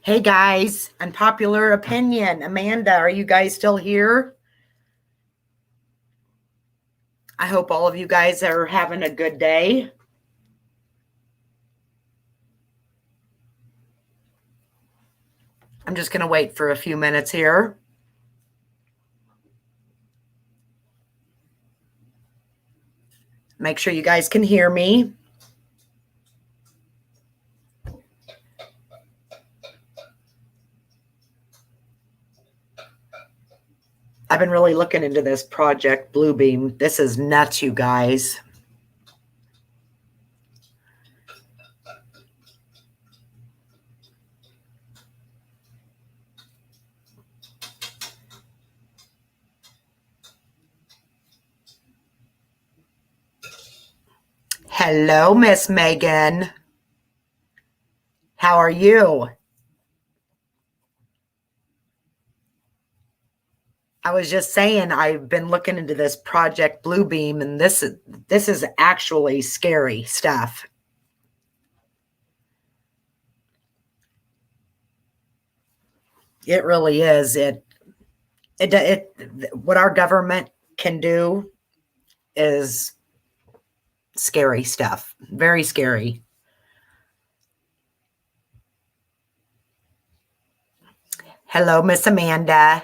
Hey guys, unpopular opinion. Amanda, are you guys still here? I hope all of you guys are having a good day. I'm just going to wait for a few minutes here. Make sure you guys can hear me. I've been really looking into this project, Bluebeam. This is nuts, you guys. Hello, Miss Megan. How are you? I was just saying I've been looking into this project Bluebeam, and this is actually scary stuff. It really is. What our government can do is scary stuff. Very scary. Hello, Miss Amanda.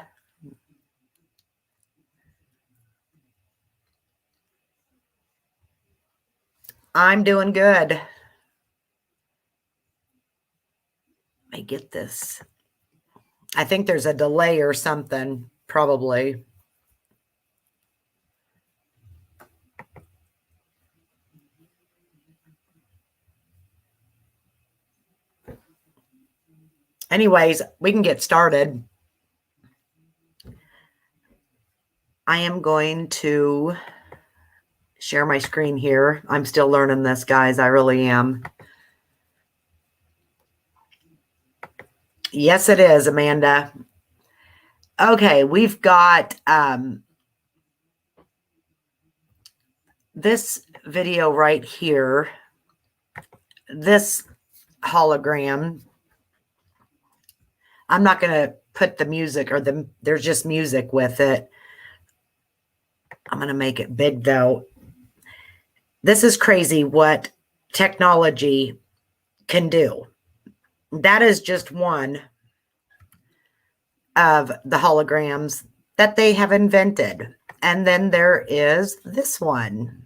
I'm doing good. Let me get this. I think there's a delay or something, probably. Anyways, we can get started. I am going to share my screen here. I'm still learning this, guys. I really am. Yes, it is, Amanda. Okay, we've got this video right here. This hologram. I'm not going to put the music, or there's just music with it. I'm going to make it big though. This is crazy what technology can do. That is just one of the holograms that they have invented. And then there is this one.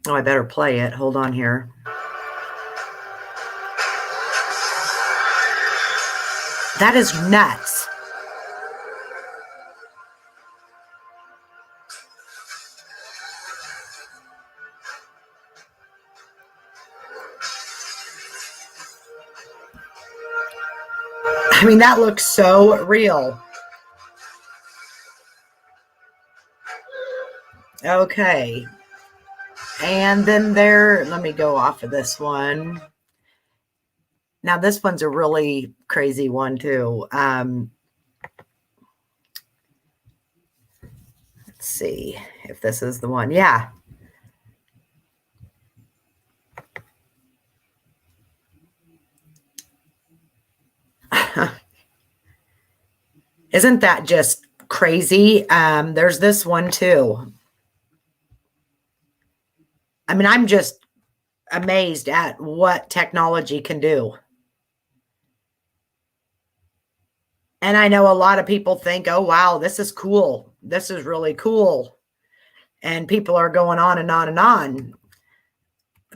Oh, I better play it. Hold on here. That is nuts. I mean, that looks so real. Okay. And then let me go off of this one. Now, this one's a really crazy one, too. Let's see if this is the one. Yeah. Isn't that just crazy? There's this one, too. I mean, I'm just amazed at what technology can do. And I know a lot of people think, oh, wow, this is cool. This is really cool. And people are going on and on and on.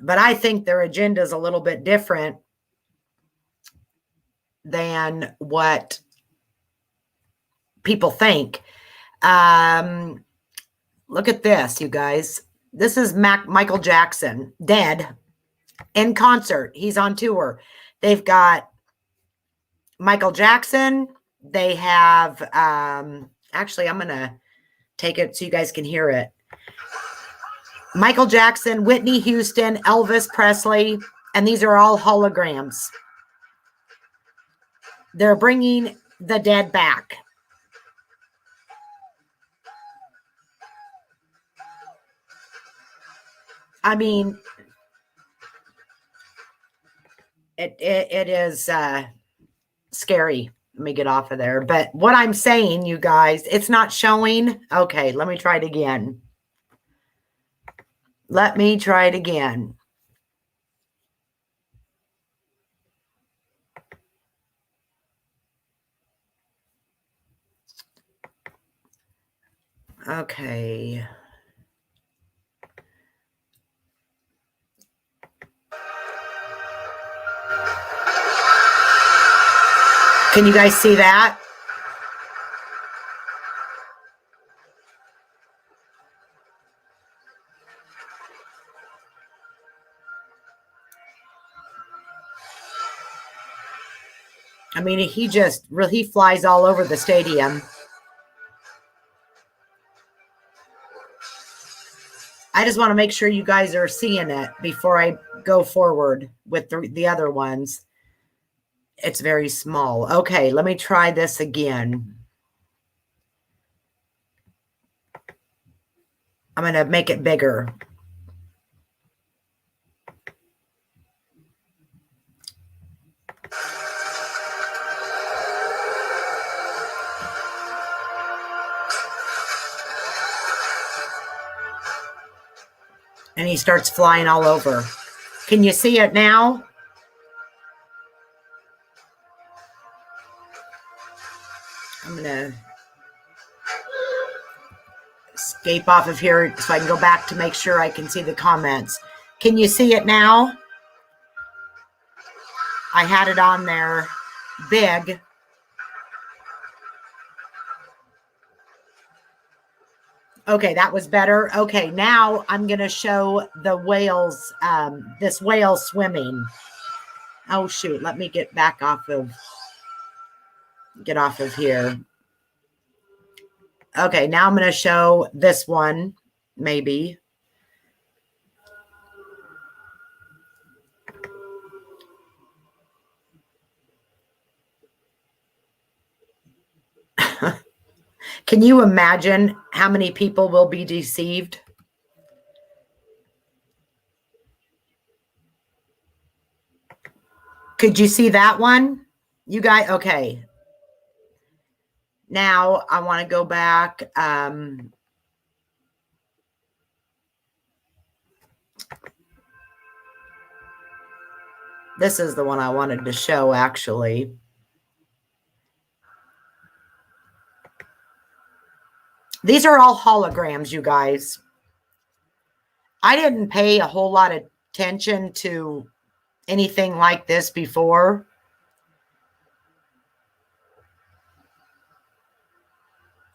But I think their agenda is a little bit different than what people think. Look at this, you guys. This is Michael Jackson, dead, in concert. He's on tour. They've got Michael Jackson. They have, actually, I'm going to take it so you guys can hear it. Michael Jackson, Whitney Houston, Elvis Presley, and these are all holograms. They're bringing the dead back. I mean, It is scary. Let me get off of there. But what I'm saying, you guys, it's not showing. Okay, let me try it again. Let me try it again. Okay. Can you guys see that? I mean, he flies all over the stadium. I just want to make sure you guys are seeing it before I go forward with the other ones. It's very small. Okay, let me try this again. I'm going to make it bigger. And he starts flying all over. Can you see it now? I'm going to escape off of here so I can go back to make sure I can see the comments. Can you see it now? I had it on there big. Okay, that was better. Okay, now I'm going to show the whales, this whale swimming. Oh, shoot. Let me get off of here. Okay, now I'm going to show this one, maybe. Can you imagine how many people will be deceived? Could you see that one? You guys, okay. Now I want to go back. This is the one I wanted to show, actually. These are all holograms, you guys. I didn't pay a whole lot of attention to anything like this before.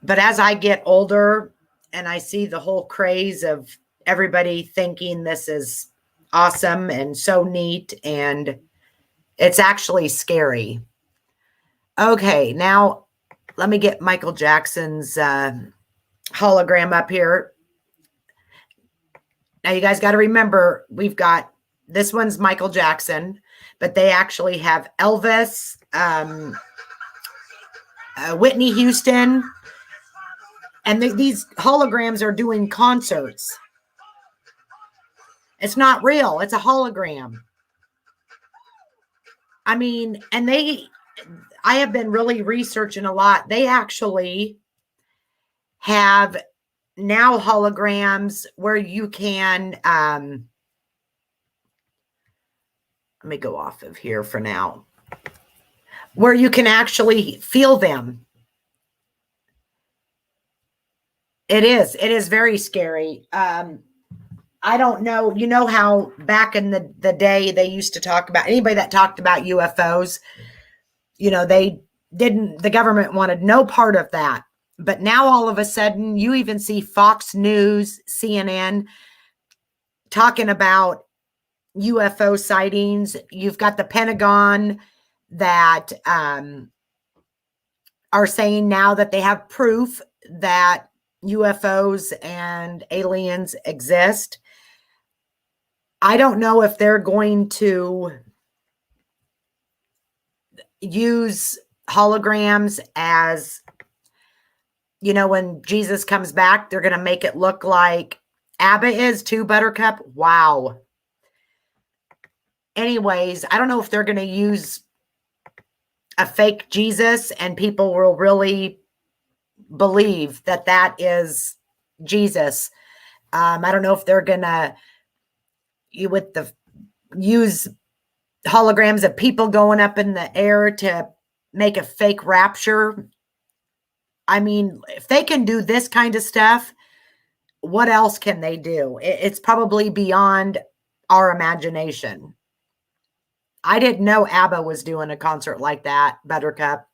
But as I get older and I see the whole craze of everybody thinking this is awesome and so neat, and it's actually scary. Okay, now let me get Michael Jackson's hologram up here. Now you guys got to remember, we've got, this one's Michael Jackson, but they actually have Elvis, Whitney Houston, and these holograms are doing concerts. It's not real. It's a hologram. I mean, and I have been really researching a lot. They actually have now holograms where you can, let me go off of here for now, where you can actually feel them. It is very scary. I don't know. You know how back in the day they used to talk about, anybody that talked about UFOs, you know, the government wanted no part of that. But now all of a sudden you even see Fox News, CNN talking about UFO sightings. You've got the Pentagon that are saying now that they have proof that UFOs and aliens exist. I don't know if they're going to use holograms as, you know, when Jesus comes back, they're going to make it look like ABBA is too, Buttercup. Wow. anyways, I don't know if they're going to use a fake Jesus and people will really believe that that is Jesus. I don't know if they're going to use holograms of people going up in the air to make a fake rapture. I mean, if they can do this kind of stuff, what else can they do? It's probably beyond our imagination. I didn't know ABBA was doing a concert like that, Buttercup.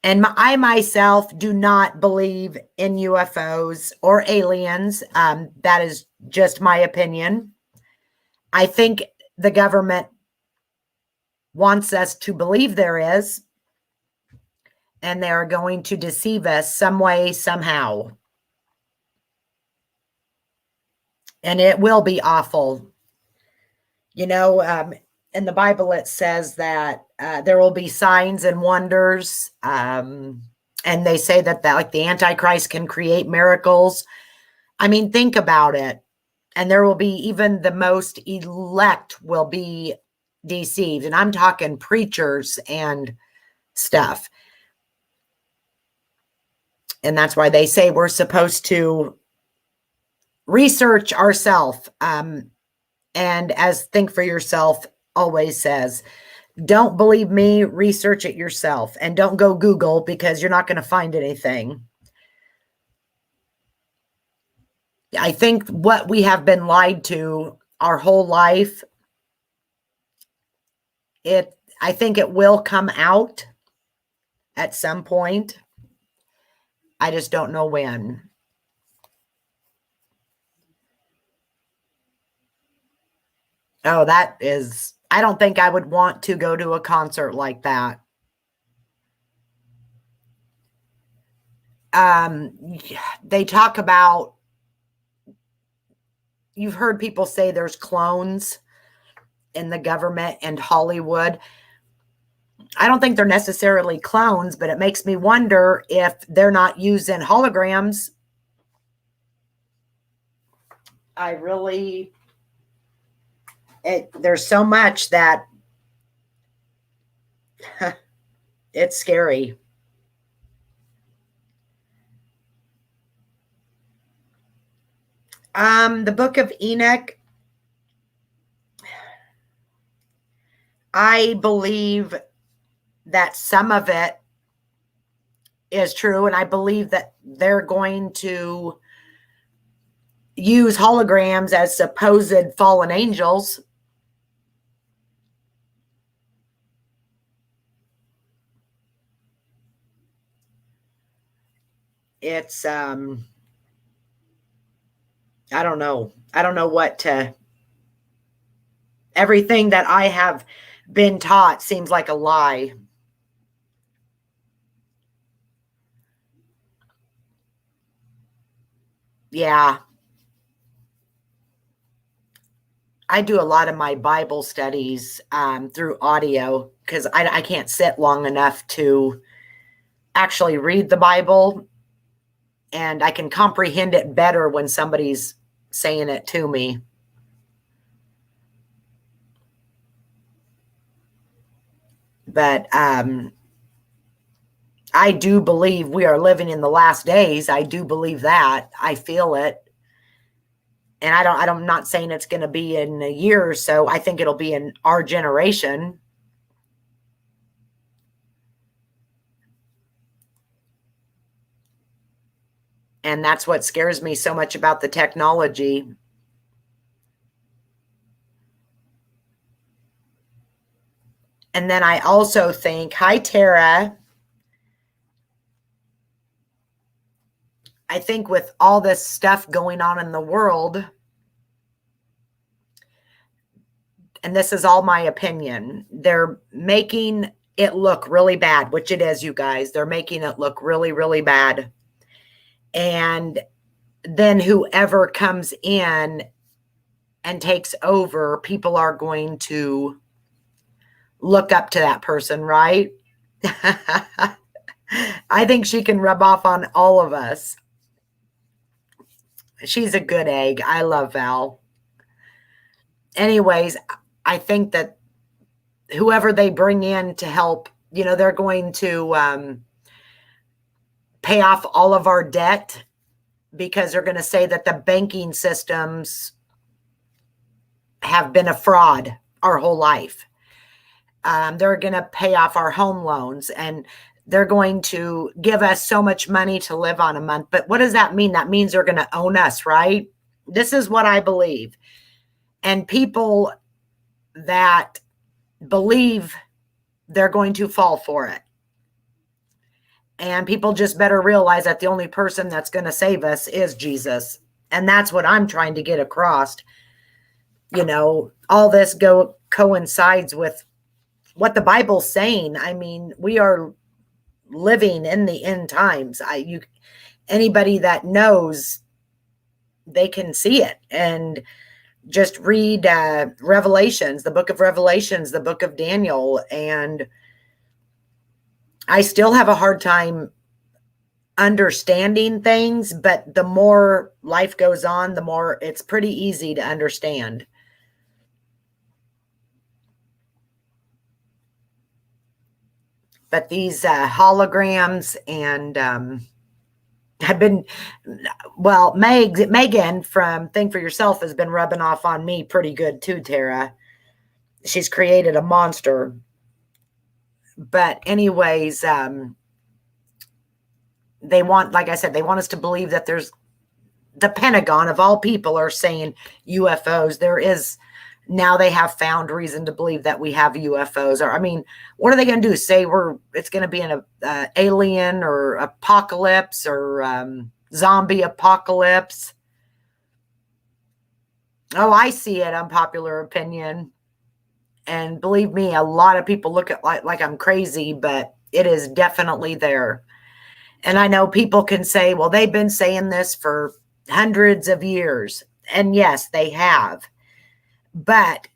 And I myself do not believe in UFOs or aliens. That is just my opinion. I think the government wants us to believe there is, and they are going to deceive us some way, somehow. And it will be awful. You know, in the Bible, it says that there will be signs and wonders. And they say that like the Antichrist can create miracles. I mean, think about it. And there will be even the most elect will be deceived. And I'm talking preachers and stuff. And that's why they say we're supposed to research ourselves. And as Think for Yourself always says, don't believe me, research it yourself. And don't go Google because you're not going to find anything. I think what we have been lied to our whole life, I think it will come out at some point. I just don't know when. Oh, I don't think I would want to go to a concert like that. They talk about, you've heard people say there's clones in the government and Hollywood. I don't think they're necessarily clones, but it makes me wonder if they're not using holograms. There's so much that it's scary. The Book of Enoch, I believe that some of it is true, and I believe that they're going to use holograms as supposed fallen angels. It's I don't know. I don't know what to. Everything that I have been taught seems like a lie. Yeah. I do a lot of my Bible studies through audio because I can't sit long enough to actually read the Bible. And I can comprehend it better when somebody's saying it to me. But I do believe we are living in the last days. I do believe that. I feel it. And I'm not saying it's going to be in a year or so. I think it'll be in our generation. And that's what scares me so much about the technology. And then I also think, hi, Tara. I think with all this stuff going on in the world, and this is all my opinion, they're making it look really bad, which it is, you guys. They're making it look really, really bad. And then whoever comes in and takes over, people are going to look up to that person, right? I think she can rub off on all of us. She's a good egg. I love Val. Anyways, I think that whoever they bring in to help, they're going to pay off all of our debt, because they're going to say that the banking systems have been a fraud our whole life. They're going to pay off our home loans, and they're going to give us so much money to live on a month. But what does that mean? That means they're going to own us, right? This is what I believe. And people that believe, they're going to fall for it. And people just better realize that the only person that's going to save us is Jesus. And that's what I'm trying to get across. All this coincides with what the Bible's saying. I mean, we are living in the end times. Anybody that knows, they can see it. And just read Revelations, the book of Revelations, the book of Daniel. And I still have a hard time understanding things, but the more life goes on, the more it's pretty easy to understand. But these holograms, and have been, well, Megan from Think for Yourself has been rubbing off on me pretty good too, Tara. She's created a monster. But anyways, they want, like I said, they want us to believe that there's, the Pentagon of all people are saying UFOs. There is, now they have found reason to believe that we have UFOs. Or, I mean, what are they going to do? Say it's going to be an alien or apocalypse or zombie apocalypse? Oh, I see it. Unpopular opinion. And believe me, a lot of people look at like I'm crazy, but it is definitely there. And I know people can say, well, they've been saying this for hundreds of years. And yes, they have. But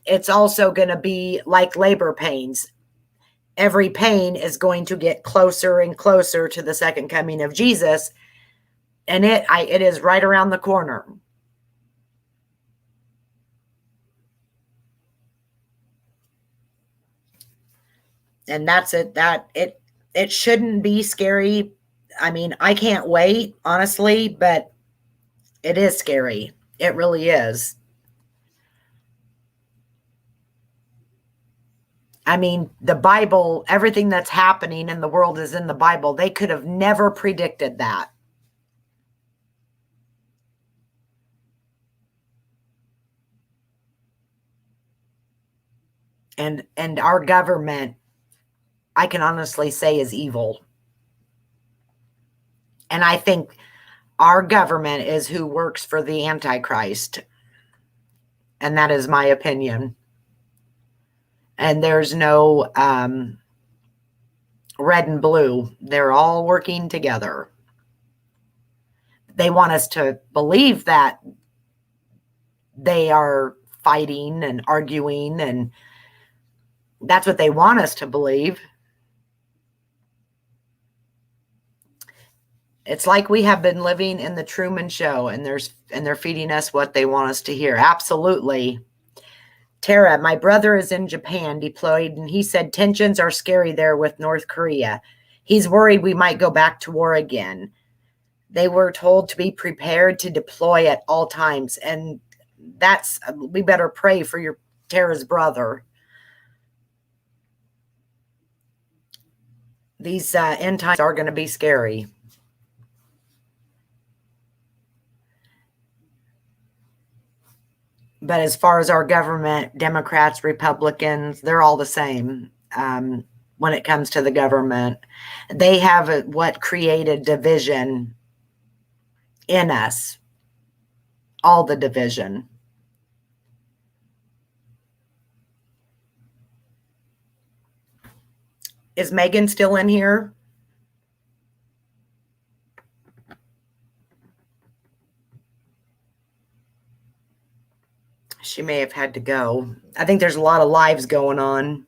it's also going to be like labor pains. Every pain is going to get closer and closer to the second coming of Jesus. And it is right around the corner. And that's it. It shouldn't be scary. I mean, I can't wait, honestly, but it is scary. It really is. I mean, the Bible, everything that's happening in the world is in the Bible. They could have never predicted that. And our government, I can honestly say, is evil. And I think our government is who works for the Antichrist. And that is my opinion. And there's no red and blue. They're all working together. They want us to believe that they are fighting and arguing, and that's what they want us to believe. It's like we have been living in the Truman Show, and they're feeding us what they want us to hear. Absolutely. Tara, my brother is in Japan deployed, and he said tensions are scary there with North Korea. He's worried we might go back to war again. They were told to be prepared to deploy at all times, and we better pray for your Tara's brother. These end times are going to be scary. But as far as our government, Democrats, Republicans, they're all the same when it comes to the government. They have what created division in us, all the division. Is Megan still in here? She may have had to go. I think there's a lot of lives going on.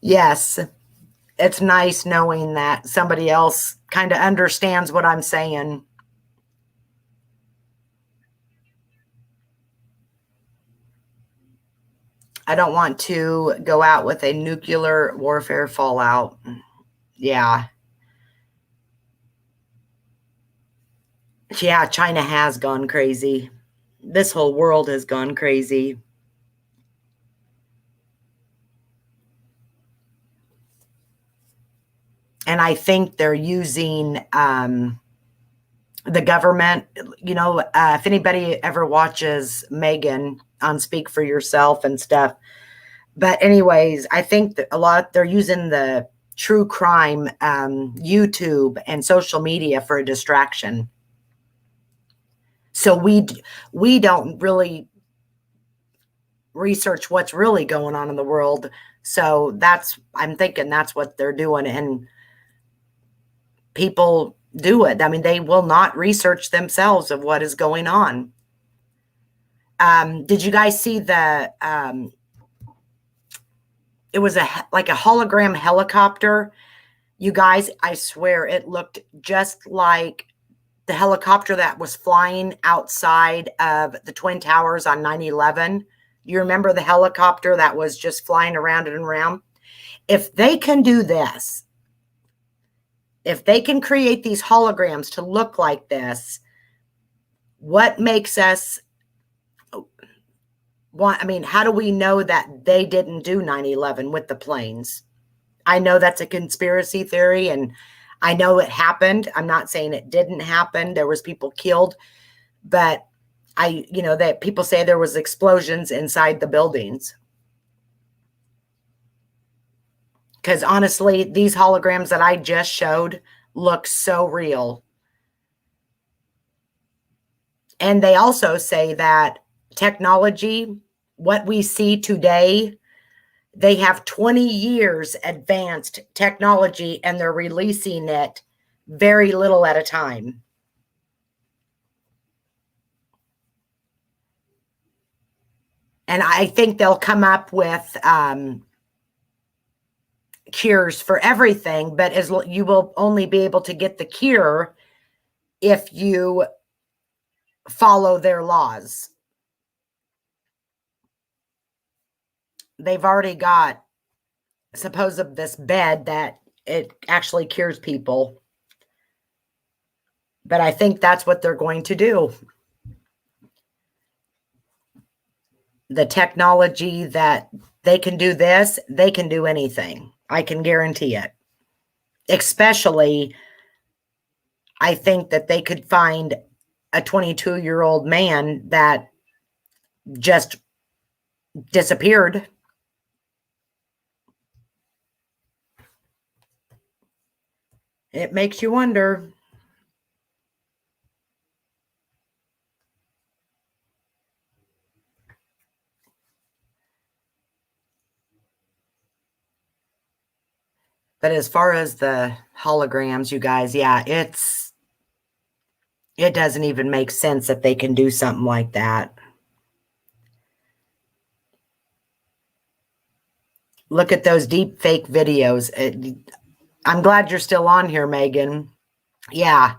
Yes. it's nice knowing that somebody else kind of understands what I'm saying. I don't want to go out with a nuclear warfare fallout. Yeah. Yeah, China has gone crazy. This whole world has gone crazy. And I think they're using the government. If anybody ever watches Megan on Speak for Yourself and stuff. But anyways, I think that a lot they're using the true crime YouTube and social media for a distraction. So we don't really research what's really going on in the world. So I'm thinking that's what they're doing. And people do it. I mean, they will not research themselves of what is going on. Did you guys see it was like a hologram helicopter? You guys, I swear it looked just like the helicopter that was flying outside of the Twin Towers on 9/11. You remember the helicopter that was just flying around and around? If they can do this, if they can create these holograms to look like this, what makes us want, I mean, how do we know that they didn't do 9/11 with the planes? I know that's a conspiracy theory, and I know it happened. I'm not saying it didn't happen. There was people killed, but that people say there was explosions inside the buildings. Because honestly, these holograms that I just showed look so real. And they also say that technology, what we see today, they have 20 years advanced technology, and they're releasing it very little at a time. And I think they'll come up with cures for everything, but you will only be able to get the cure if you follow their laws. They've already got this bed that it actually cures people. But I think that's what they're going to do. The technology that they can do this, they can do anything. I can guarantee it. Especially, I think that they could find a 22-year-old man that just disappeared. It makes you wonder. But as far as the holograms, you guys, yeah, it doesn't even make sense that they can do something like that. Look at those deep fake videos. I'm glad you're still on here, Megan. Yeah.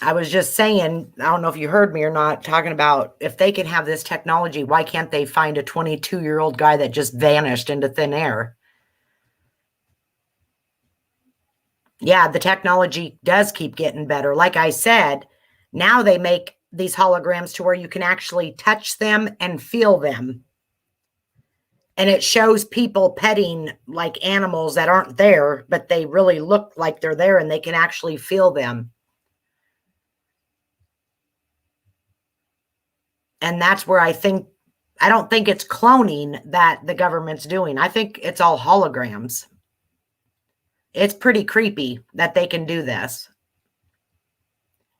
I was just saying, I don't know if you heard me or not, talking about if they can have this technology, why can't they find a 22-year-old guy that just vanished into thin air? Yeah, the technology does keep getting better. Like I said, now they make these holograms to where you can actually touch them and feel them. And it shows people petting like animals that aren't there, but they really look like they're there and they can actually feel them. And that's where I don't think it's cloning that the government's doing. I think it's all holograms. It's pretty creepy that they can do this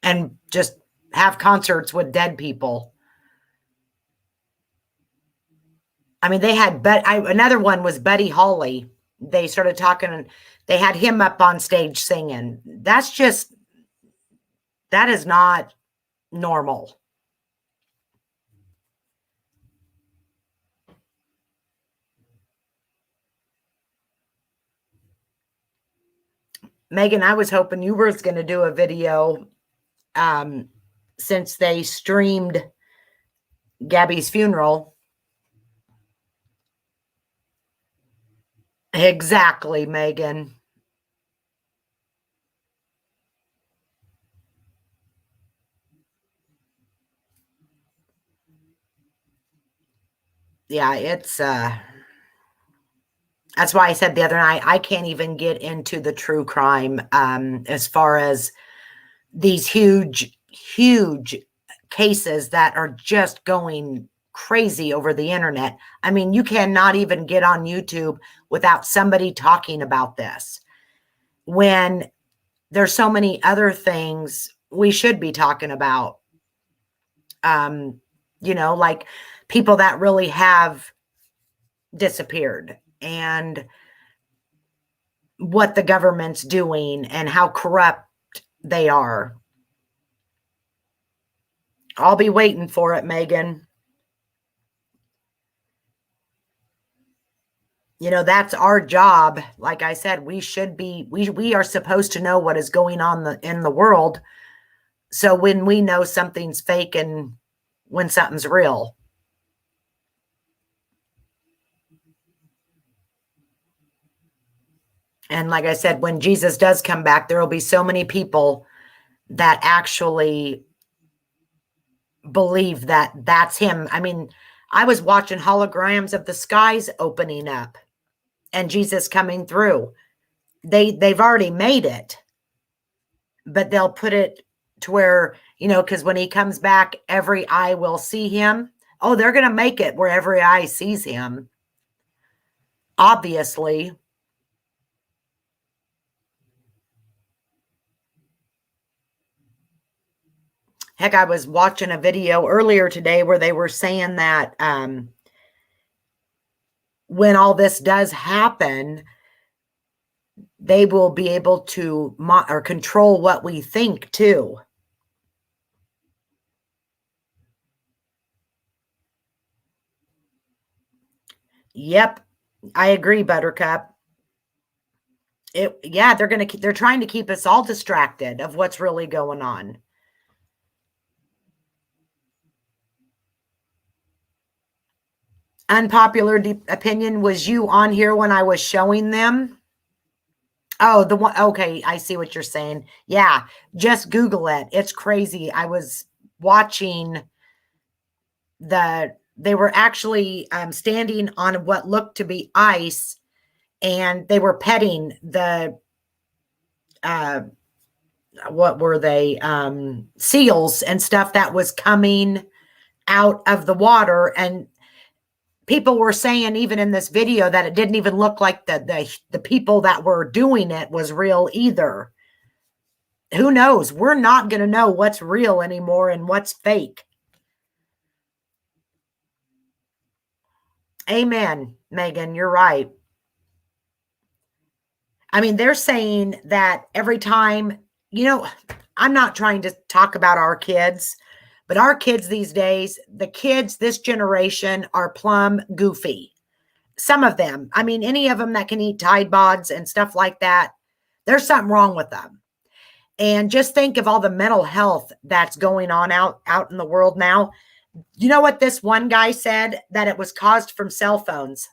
and just have concerts with dead people. I mean, they had, another one was Buddy Holly. They started talking, they had him up on stage singing. That is not normal. Megan, I was hoping you were going to do a video since they streamed Gabby's funeral. Exactly, Megan. Yeah, it's that's why I said the other night, I can't even get into the true crime as far as these huge cases that are just going crazy over the internet. I mean, you cannot even get on YouTube without somebody talking about this, when there's so many other things we should be talking about. You know, like people that really have disappeared, and what the government's doing and how corrupt they are. I'll be waiting for it, Megan. You know, that's our job. Like I said, we are supposed to know what is going on in the world. So when we know something's fake and when something's real. And like I said, when Jesus does come back, there will be so many people that actually believe that that's him. I mean, I was watching holograms of the skies opening up and Jesus coming through. They've already made it, but they'll put it to where, you know, because when he comes back, every eye will see him. Oh, they're going to make it where every eye sees him. Obviously. Heck, I was watching a video earlier today where they were saying that when all this does happen, they will be able to control what we think too. Yep, I agree, Buttercup. Yeah, they're trying to keep us all distracted of what's really going on. Unpopular opinion, was you on here when I was showing them? Oh, the one. Okay, I see what you're saying. Yeah, just Google it. It's crazy. I was watching they were actually standing on what looked to be ice, and they were petting the what were they, seals and stuff that was coming out of the water. And people were saying, even in this video, that it didn't even look like the people that were doing it was real either. Who knows? We're not going to know what's real anymore and what's fake. Amen, Megan. You're right. I mean, they're saying that every time, you know, I'm not trying to talk about our kids, but our kids these days, the kids this generation are plumb goofy. Some of them, I mean, any of them that can eat Tide Pods and stuff like that, there's something wrong with them. And just think of all the mental health that's going on out in the world now. You know what this one guy said? That it was caused from cell phones.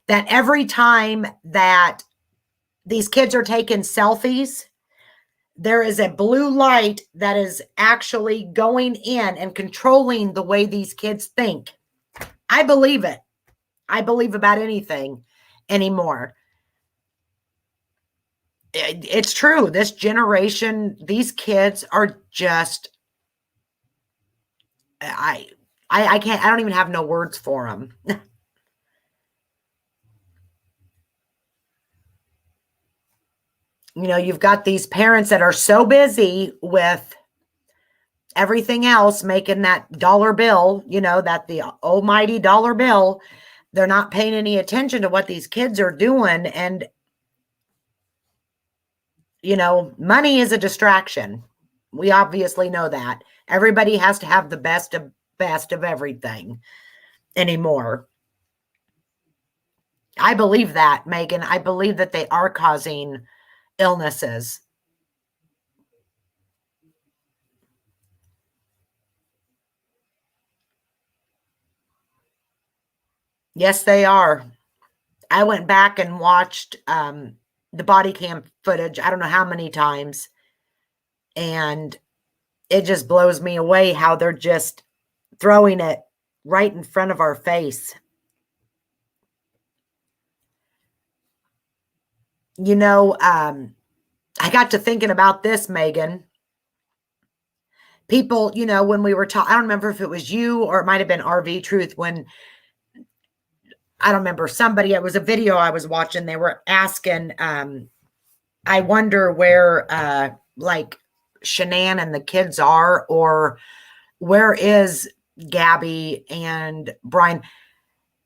That every time that these kids are taking selfies, there is a blue light that is actually going in and controlling the way these kids think. I believe it. I believe about anything anymore. It's true. This generation, these kids are just, I can't, I don't even have no words for them. You know, you've got these parents that are so busy with everything else, making that dollar bill, you know, that the almighty dollar bill, they're not paying any attention to what these kids are doing. And, you know, money is a distraction. We obviously know that. Everybody has to have the best of everything anymore. I believe that, Megan. I believe that they are causing illnesses. Yes, they are. I went back and watched the body cam footage, I don't know how many times, and it just blows me away how they're just throwing it right in front of our face. You know, I got to thinking about this, Megan. People, you know, when we were talking, I don't remember if it was you or it might have been RV Truth when I don't remember somebody, it was a video I was watching. They were asking, I wonder where like Shanann and the kids are, or where is Gabby and Brian?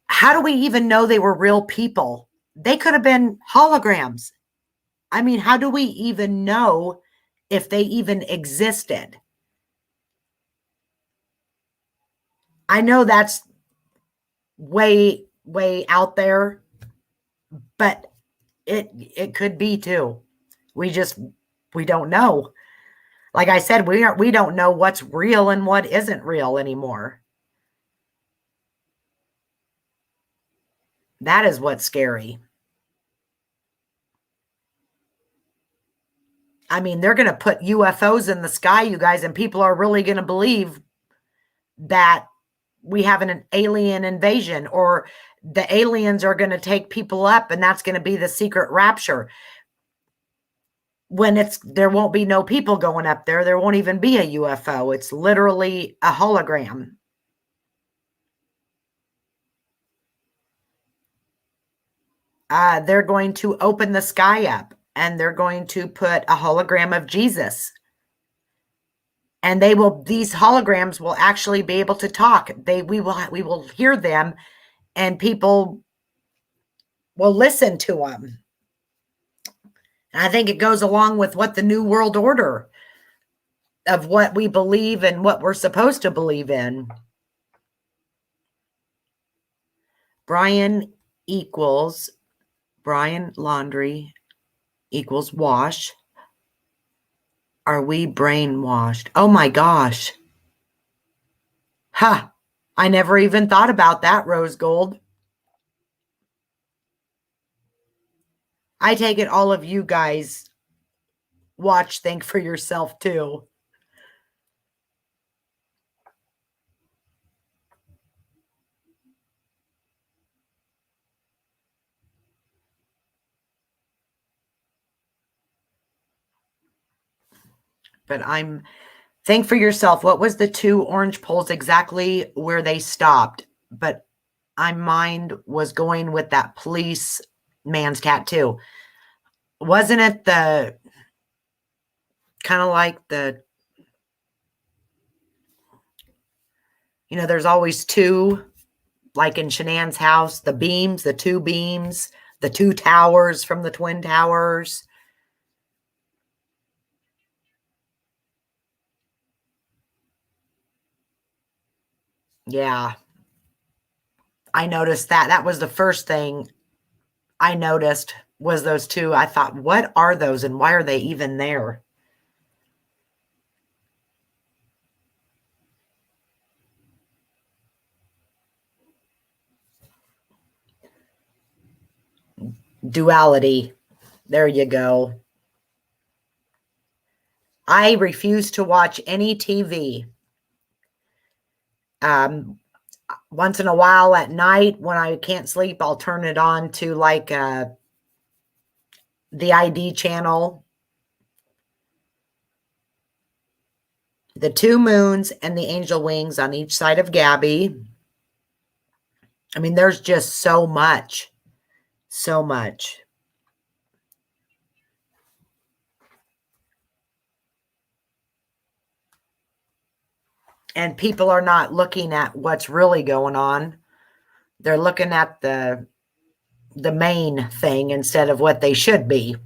How do we even know they were real people? They could have been holograms. I mean, how do we even know if they even existed? I know that's way out there, but it could be too. We just we don't know. Like I said, we don't know what's real and what isn't real anymore. That is what's scary. I mean, they're going to put UFOs in the sky, you guys, and people are really going to believe that we have an alien invasion, or the aliens are going to take people up and that's going to be the secret rapture. When there won't be no people going up there. There won't even be a UFO. It's literally a hologram. They're going to open the sky up and they're going to put a hologram of Jesus. And these holograms will actually be able to talk. We will hear them, and people will listen to them. And I think it goes along with what the New World Order of what we believe and what we're supposed to believe in. Brian laundry equals wash. Are we brainwashed? Oh my gosh. Ha! I never even thought about that, Rose Gold. I take it all of you guys watch Think for Yourself too. But Think for Yourself. What was the two orange poles exactly where they stopped? But my mind was going with that police man's tattoo. Wasn't it the kind of like there's always two, like in Shanann's house, the beams, the two towers from the Twin Towers. Yeah. I noticed that. That was the first thing I noticed was those two. I thought, what are those and why are they even there? Duality. There you go. I refuse to watch any TV. Once in a while at night when I can't sleep, I'll turn it on to like the ID channel. The two moons and the angel wings on each side of Gabby. I mean, there's just so much. So much. And people are not looking at what's really going on. They're looking at the main thing instead of what they should be.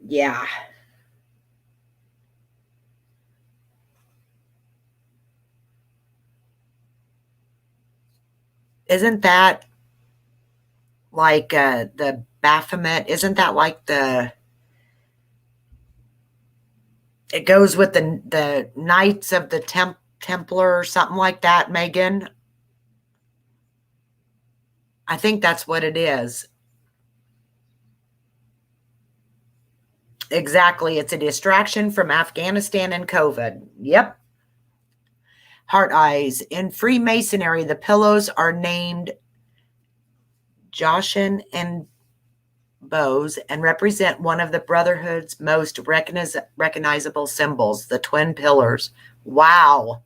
Yeah. Isn't that like the Baphomet? Isn't that like it goes with the Knights of the Templar or something like that, Megan? I think that's what it is. Exactly. It's a distraction from Afghanistan and COVID. Yep. Heart eyes. In Freemasonry, the pillows are named Joshin and bows and represent one of the Brotherhood's most recognizable symbols, the twin pillars. Wow.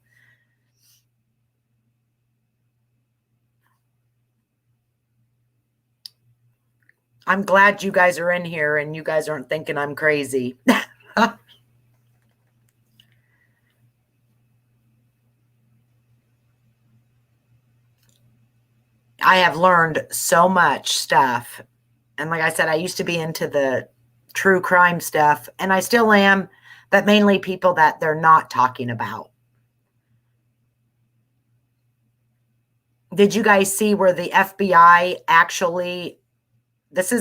I'm glad you guys are in here and you guys aren't thinking I'm crazy. I have learned so much stuff. And like I said, I used to be into the true crime stuff, and I still am, but mainly people that they're not talking about. Did you guys see where the FBI actually this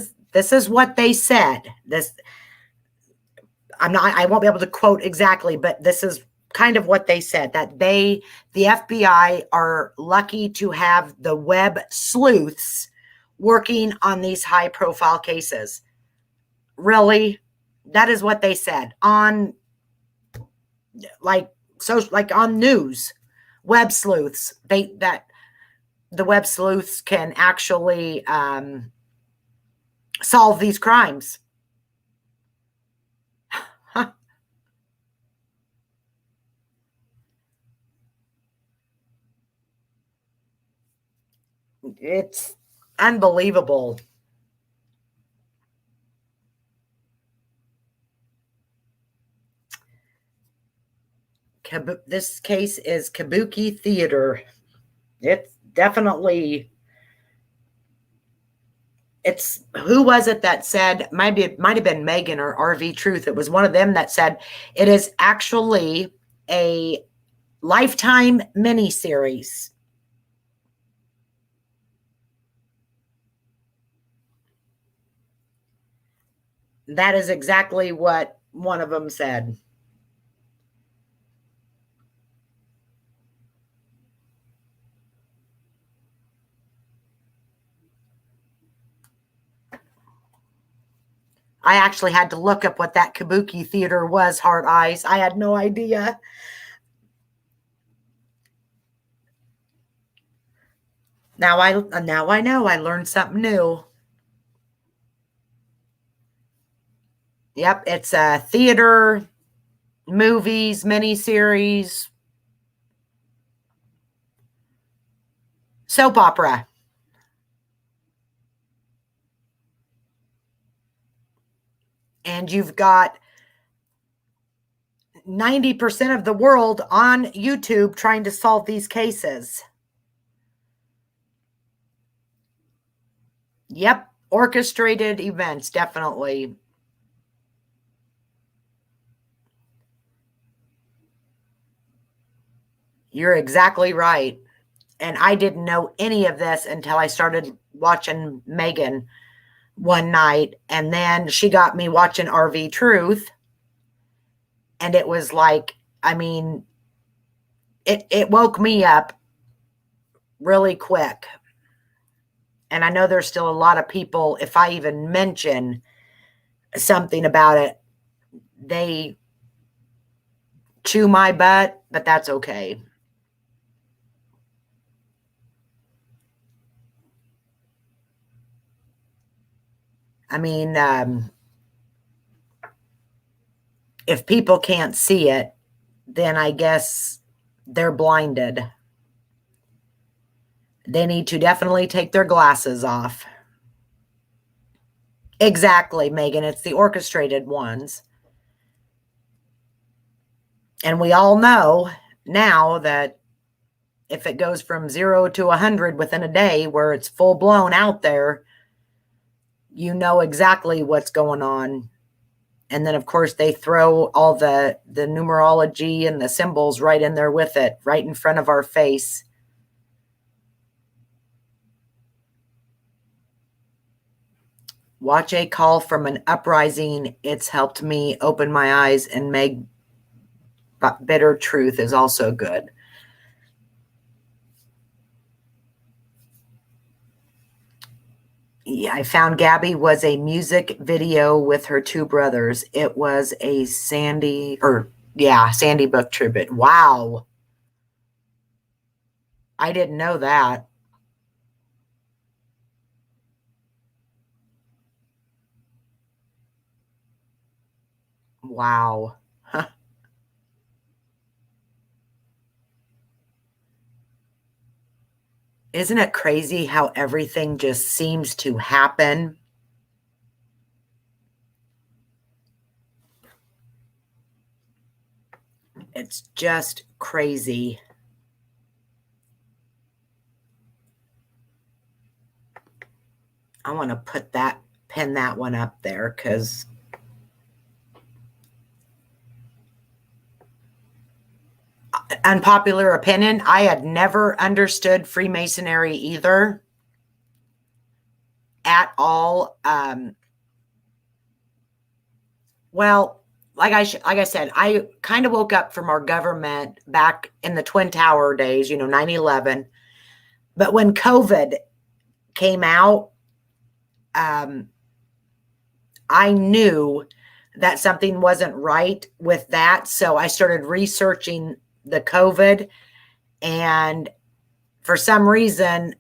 is what they said. I won't be able to quote exactly, but this is kind of what they said, that the FBI are lucky to have the web sleuths working on these high profile cases. Really? That is what they said on like on news. Web sleuths. The web sleuths can actually solve these crimes. It's unbelievable. This case is Kabuki Theater. It's definitely. It's who was it that said? It might have been Megan or RV Truth. It was one of them that said it is actually a Lifetime miniseries. That is exactly what one of them said. I actually had to look up what that Kabuki Theater was, Heart Eyes. I had no idea. Now I know. I learned something new. Yep, it's a theater, movies, miniseries, soap opera. And you've got 90% of the world on YouTube trying to solve these cases. Yep, orchestrated events, definitely. You're exactly right. And I didn't know any of this until I started watching Megan one night. And then she got me watching RV Truth. And it was like, I mean, it woke me up really quick. And I know there's still a lot of people, if I even mention something about it, they chew my butt, but that's okay. I mean, if people can't see it, then I guess they're blinded. They need to definitely take their glasses off. Exactly, Megan. It's the orchestrated ones. And we all know now that if it goes from 0 to 100 within a day where it's full blown out there, you know exactly what's going on. And then, of course, they throw all the numerology and the symbols right in there with it, right in front of our face. Watch a call from an uprising. It's helped me open my eyes and make bitter truth is also good. Yeah, I found Gabby was a music video with her two brothers. It was a Sandy book tribute. Wow. I didn't know that. Wow. Huh. Isn't it crazy how everything just seems to happen? It's just crazy. I want to pin that one up there because unpopular opinion, I had never understood Freemasonry either at all. Well, like I said, I kind of woke up from our government back in the Twin Tower days, 9/11. But when COVID came out, I knew that something wasn't right with that. So I started researching the COVID, and for some reason,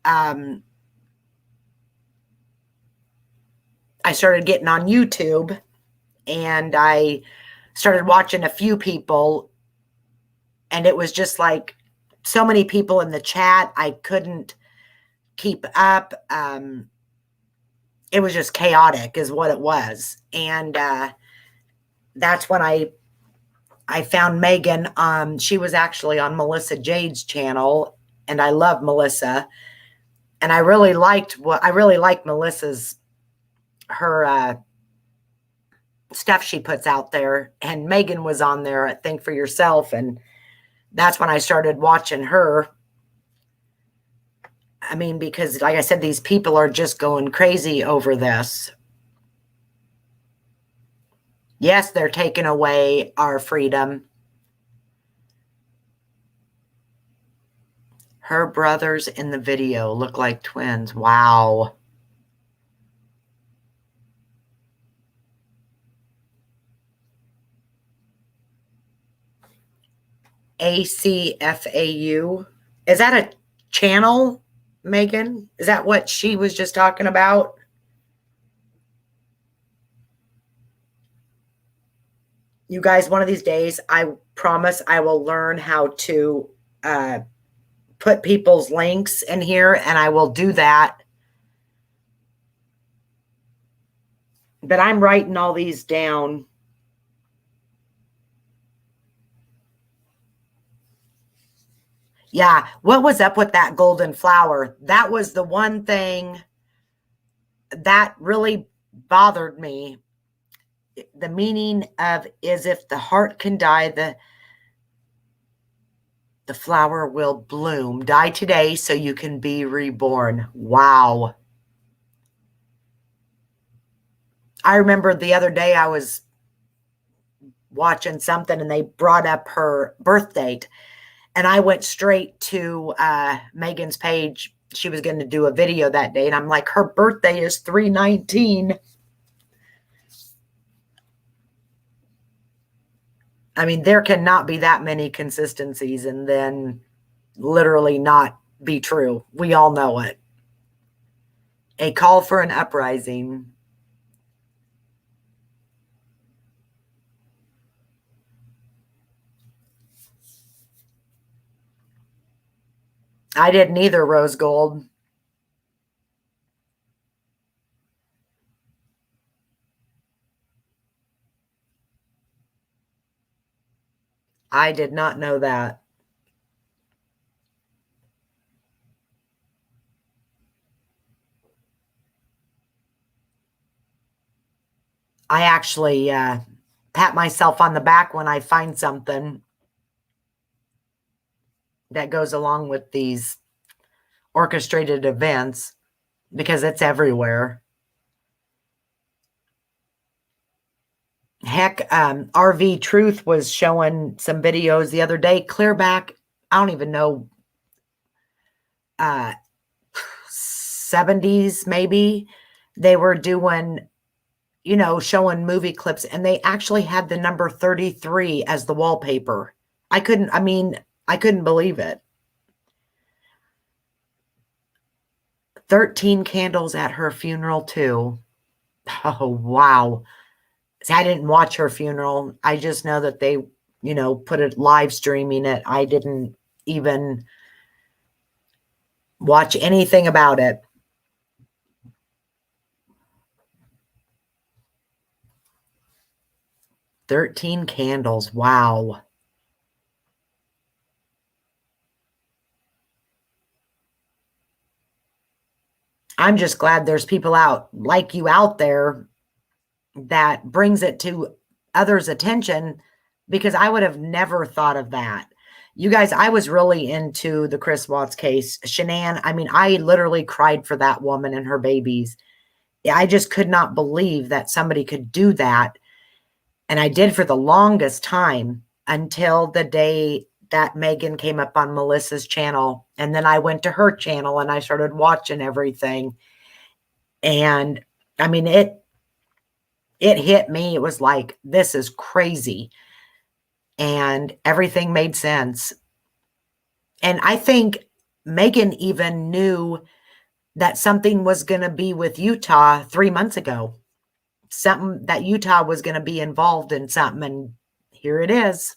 I started getting on YouTube, and I started watching a few people, and it was just like so many people in the chat. I couldn't keep up. It was just chaotic is what it was. And that's when I found Megan. She was actually on Melissa Jade's channel, and I love Melissa. And I really liked Melissa's her stuff she puts out there. And Megan was on there at Think for Yourself, and that's when I started watching her. I mean, because like I said, these people are just going crazy over this. Yes, they're taking away our freedom. Her brothers in the video look like twins. Wow. ACFAU. Is that a channel, Megan? Is that what she was just talking about? You guys, one of these days, I promise I will learn how to put people's links in here, and I will do that. But I'm writing all these down. Yeah, what was up with that golden flower? That was the one thing that really bothered me. The meaning of is if the heart can die, the flower will bloom. Die today so you can be reborn. Wow. I remember the other day I was watching something and they brought up her birth date, and I went straight to Megan's page. She was going to do a video that day, and I'm like, her birthday is 3/19. I mean, there cannot be that many consistencies and then literally not be true. We all know it. A call for an uprising. I didn't either, Rose Gold. I did not know that. I actually pat myself on the back when I find something that goes along with these orchestrated events, because it's everywhere. Heck, RV Truth was showing some videos the other day, clear back, I don't even know, 70s maybe. They were doing, showing movie clips, and they actually had the number 33 as the wallpaper. I couldn't believe it. 13 candles at her funeral too. Oh, wow. See, I didn't watch her funeral. I just know that they, put it live streaming it. I didn't even watch anything about it. "13 candles. Wow. I'm just glad there's people out like you out there that brings it to others' attention, because I would have never thought of that. You guys, I was really into the Chris Watts case. Shanann, I literally cried for that woman and her babies. I just could not believe that somebody could do that. And I did for the longest time, until the day that Megan came up on Melissa's channel. And then I went to her channel and I started watching everything. And it hit me. It was like, this is crazy. And everything made sense. And I think Megan even knew that something was going to be with Utah 3 months ago. Something that Utah was going to be involved in something. And here it is.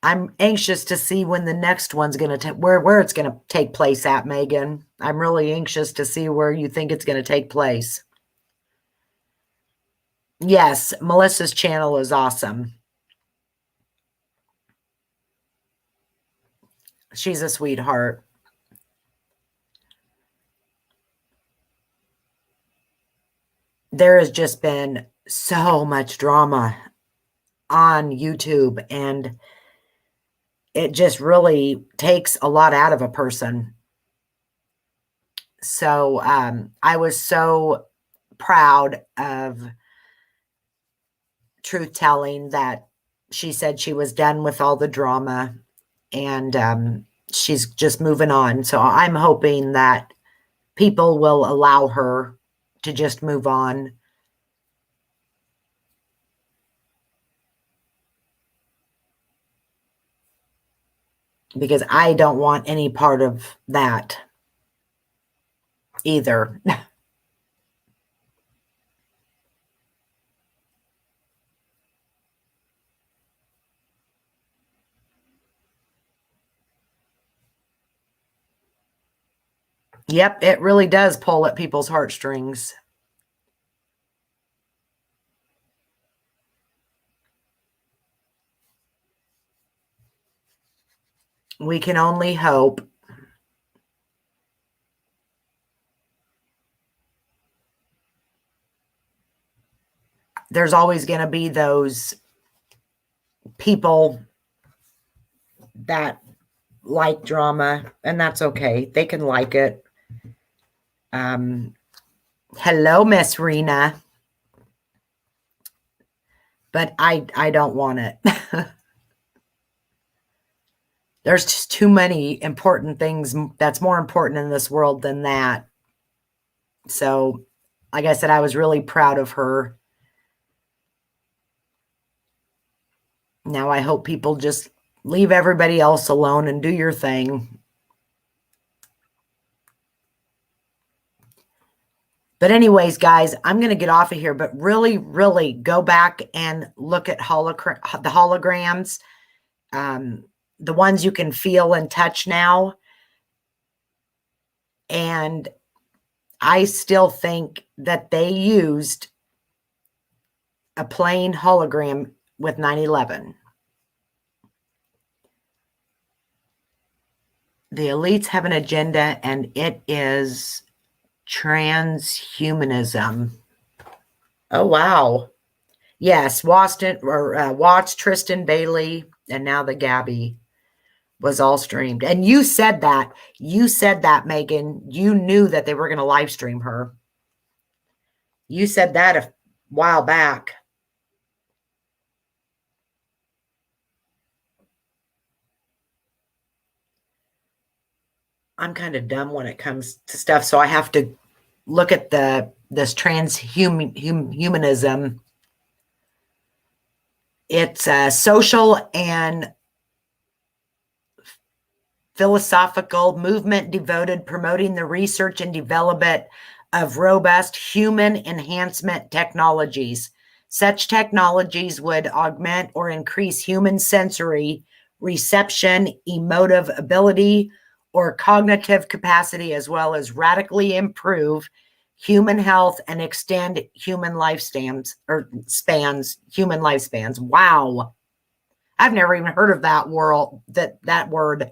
I'm anxious to see when the next one's going to where it's going to take place at, Megan. I'm really anxious to see where you think it's going to take place. Yes, Melissa's channel is awesome. She's a sweetheart. There has just been so much drama on YouTube, and it just really takes a lot out of a person. So I was so proud of Truth Telling that she said she was done with all the drama, and she's just moving on. So I'm hoping that people will allow her to just move on. Because I don't want any part of that either. Yep, it really does pull at people's heartstrings. We can only hope. There's always going to be those people that like drama, and that's okay. They can like it. Hello, Miss Rena. But I don't want it. There's just too many important things that's more important in this world than that. So, like I said, I was really proud of her. Now I hope people just leave everybody else alone and do your thing. But anyways, guys, I'm going to get off of here, but really, really go back and look at the holograms, the ones you can feel and touch now. And I still think that they used a plain hologram with 9/11. The elites have an agenda, and it is Transhumanism. Oh, wow. Yes, Watts, Tristan Bailey, and now the Gabby was all streamed. And you said that. You said that, Megan. You knew that they were going to live stream her. You said that a while back. I'm kind of dumb when it comes to stuff, so I have to look at this transhumanism. It's a social and philosophical movement devoted promoting the research and development of robust human enhancement technologies. Such technologies would augment or increase human sensory reception, emotive ability, or cognitive capacity, as well as radically improve human health and extend human lifespans. Wow. I've never even heard of that word.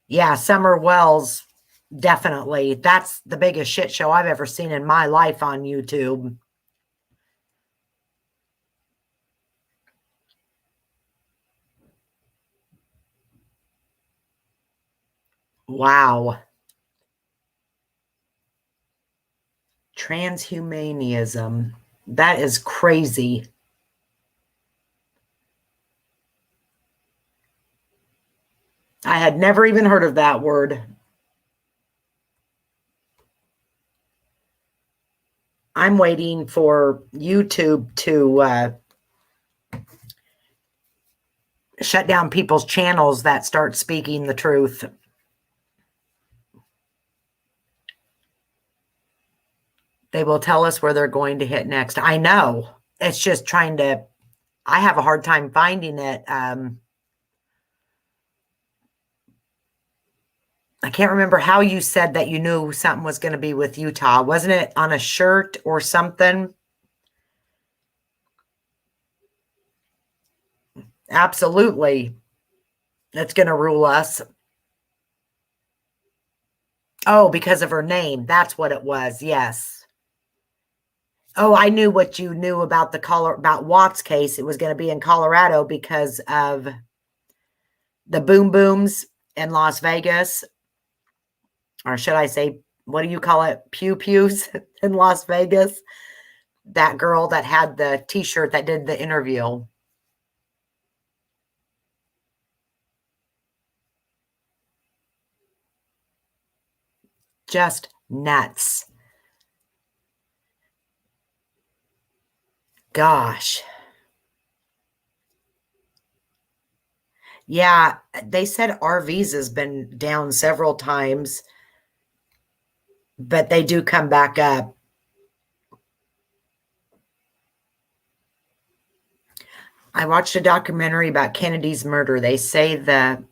Yeah, Summer Wells, definitely. That's the biggest shit show I've ever seen in my life on YouTube. Wow. Transhumanism. That is crazy. I had never even heard of that word. I'm waiting for YouTube to shut down people's channels that start speaking the truth. They will tell us where they're going to hit next. I know. It's just I have a hard time finding it. I can't remember how you said that you knew something was going to be with Utah. Wasn't it on a shirt or something? Absolutely. That's going to rule us. Oh, because of her name. That's what it was. Yes. Oh, I knew what you knew about about Watts' case. It was going to be in Colorado because of the boom booms in Las Vegas. Or should I say, what do you call it? Pew pews in Las Vegas. That girl that had the t-shirt that did the interview. Just nuts. Gosh. Yeah, they said our visa's been down several times, but they do come back up. I watched a documentary about Kennedy's murder. They say the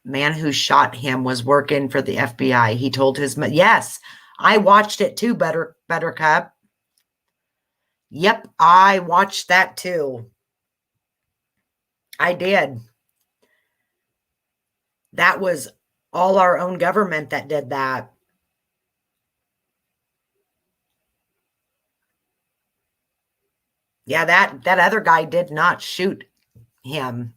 man who shot him was working for the FBI. He told his yes, I watched it too, Buttercup. Yep, I watched that too. I did. That was all our own government that did that. Yeah, that other guy did not shoot him.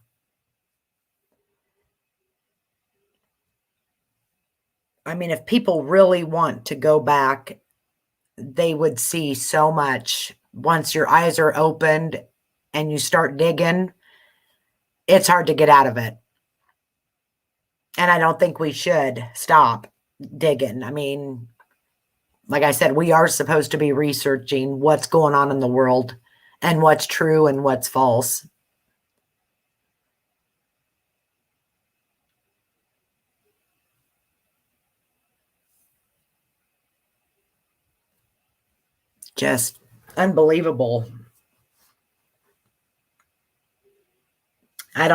I mean, if people really want to go back, they would see so much. Once your eyes are opened and you start digging, it's hard to get out of it. And I don't think we should stop digging. I mean, like I said, we are supposed to be researching what's going on in the world and what's true and what's false. Just unbelievable. I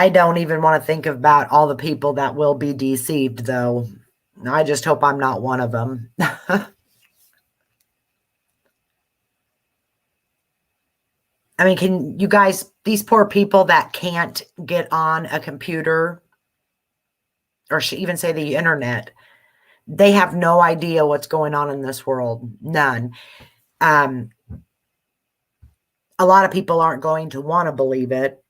don't even want to think about all the people that will be deceived, though. I just hope I'm not one of them. I mean, can you guys, these poor people that can't get on a computer, or even say the internet. They have no idea what's going on in this world. None. A lot of people aren't going to want to believe it.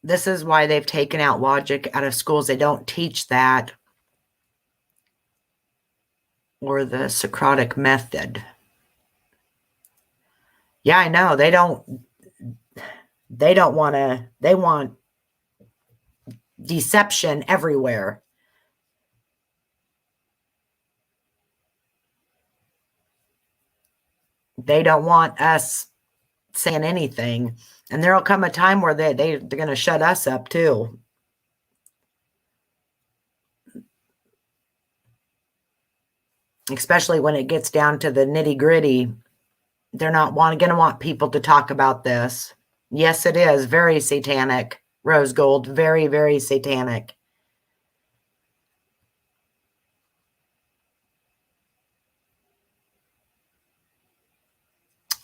This is why they've taken out logic out of schools. They don't teach that, or the Socratic method. Yeah, I know. They don't want to, they want deception everywhere. They don't want us saying anything. And there'll come a time where they're going to shut us up too. Especially when it gets down to the nitty gritty. They're not going to want people to talk about this. Yes, it is very satanic, Rose Gold. Very, very satanic.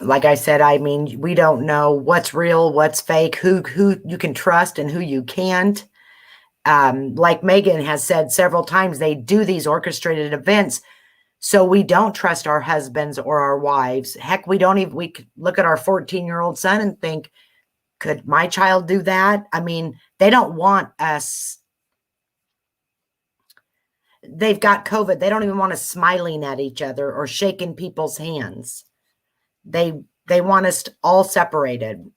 Like I said, I mean, we don't know what's real, what's fake, who you can trust and who you can't. Like Megan has said several times, they do these orchestrated events so we don't trust our husbands or our wives. Heck, we could look at our 14-year-old son and think, could my child do that? I mean, they don't want us. They've got COVID. They don't even want us smiling at each other or shaking people's hands. They want us all separated.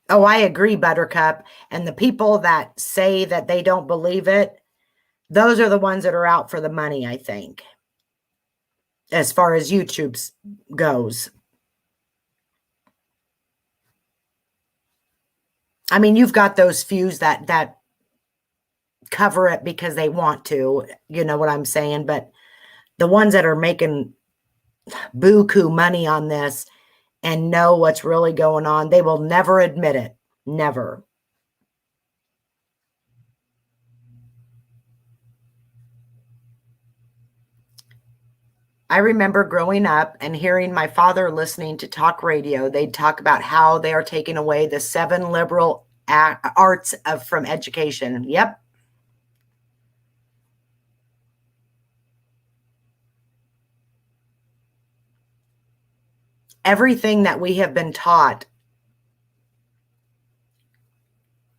Oh, I agree, Buttercup. And the people that say that they don't believe it, those are the ones that are out for the money, I think, as far as YouTube goes. I mean, you've got those few that cover it because they want to, you know what I'm saying? But the ones that are making buku money on this and know what's really going on, they will never admit it. Never. I remember growing up and hearing my father listening to talk radio. They'd talk about how they are taking away the 7 liberal arts from education. Yep. Everything that we have been taught.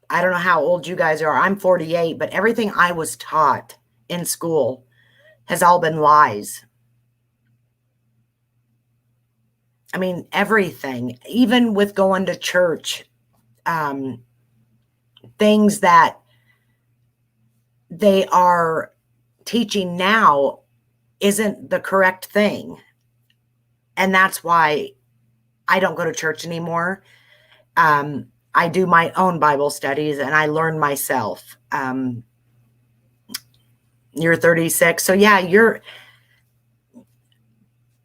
I don't know how old you guys are. I'm 48, but everything I was taught in school has all been lies. I mean, everything, even with going to church, things that they are teaching now isn't the correct thing. And that's why I don't go to church anymore. I do my own Bible studies and I learn myself. You're 36. So yeah,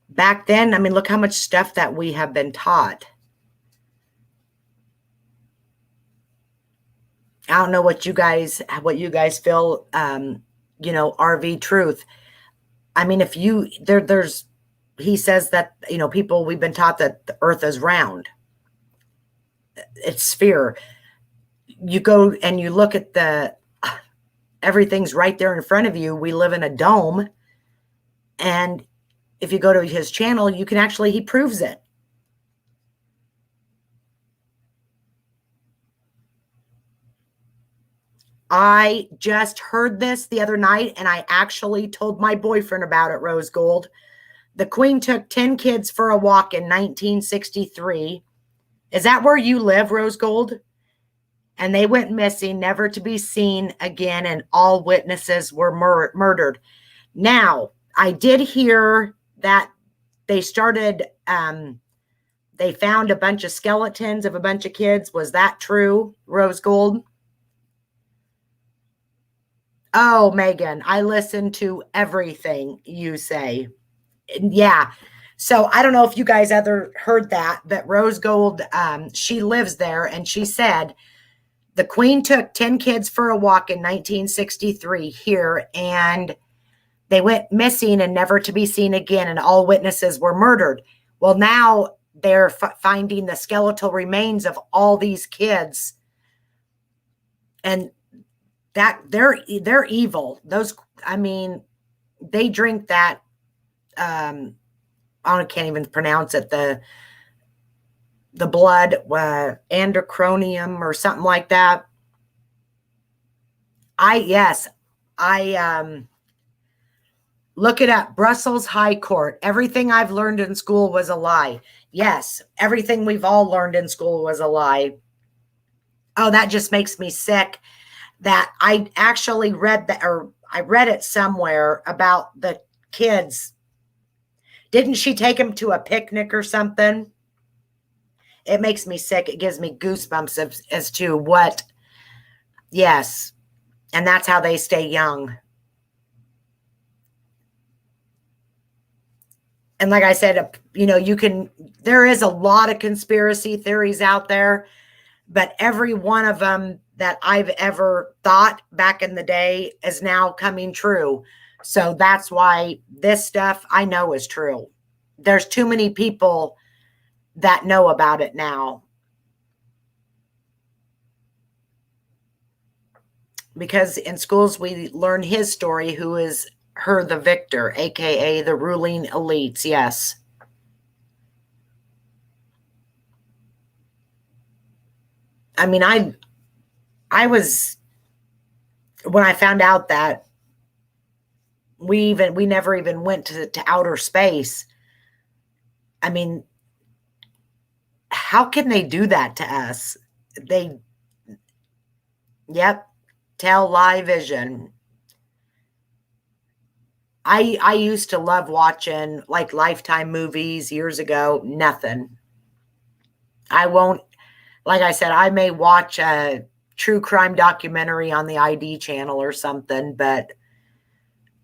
back then, I mean, look how much stuff that we have been taught. I don't know what you guys feel, you know, RV truth. I mean, if you, he says that, you know, we've been taught that the earth is round. It's sphere. You go and you look at everything's right there in front of you. We live in a dome. And if you go to his channel, you can actually, he proves it. I just heard this the other night and I actually told my boyfriend about it, Rose Gold. The Queen took 10 kids for a walk in 1963. Is that where you live, Rose Gold? And they went missing, never to be seen again, and all witnesses were murdered. Now, I did hear that they started, they found a bunch of skeletons of a bunch of kids. Was that true, Rose Gold? Oh, Megan, I listen to everything you say. Yeah. So I don't know if you guys ever heard that, but Rose Gold, she lives there, and she said the Queen took 10 kids for a walk in 1963 here, and they went missing and never to be seen again, and all witnesses were murdered. Well, now they're finding the skeletal remains of all these kids, and that they're evil. Those, I mean, they drink that. I can't even pronounce it. The blood, androchronium or something like that. I look it up. Brussels High Court. Everything I've learned in school was a lie. Yes, everything we've all learned in school was a lie. Oh, that just makes me sick that I actually read that, or I read it somewhere about the kids. Didn't she take them to a picnic or something? It makes me sick. It gives me goosebumps as to what. Yes. And that's how they stay young. And like I said, there is a lot of conspiracy theories out there, but every one of them that I've ever thought back in the day is now coming true. So that's why this stuff I know is true. There's too many people that know about it now. Because in schools, we learn his story, who is her, the victor, aka the ruling elites. Yes. I mean, I was, when I found out that we never even went to outer space. I mean, how can they do that to us? Yep, tell lie vision. I used to love watching like Lifetime movies years ago. Nothing. I won't, like I said, I may watch a true crime documentary on the ID channel or something, but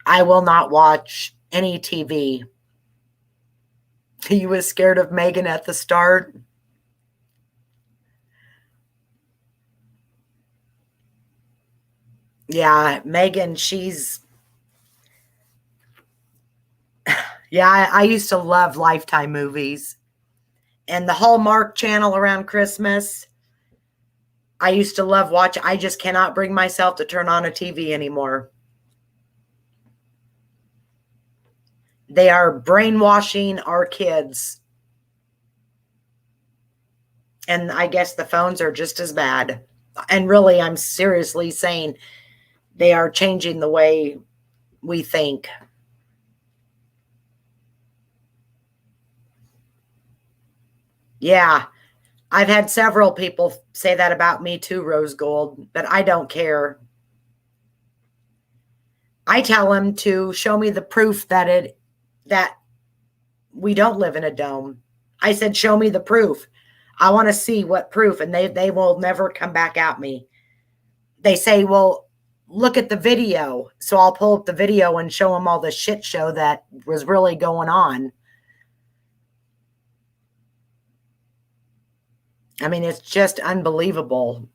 I will not watch any TV. You was scared of Megan at the start? Yeah, Megan, yeah, I used to love Lifetime movies. And the Hallmark Channel around Christmas, I used to love watching. I just cannot bring myself to turn on a TV anymore. They are brainwashing our kids. And I guess the phones are just as bad. And really, I'm seriously saying they are changing the way we think. Yeah, I've had several people say that about me too, Rose Gold, but I don't care. I tell them to show me the proof that we don't live in a dome. I said, show me the proof. I want to see what proof, and they will never come back at me. They say, well, look at the video. So I'll pull up the video and show them all the shit show that was really going on. I mean, it's just unbelievable.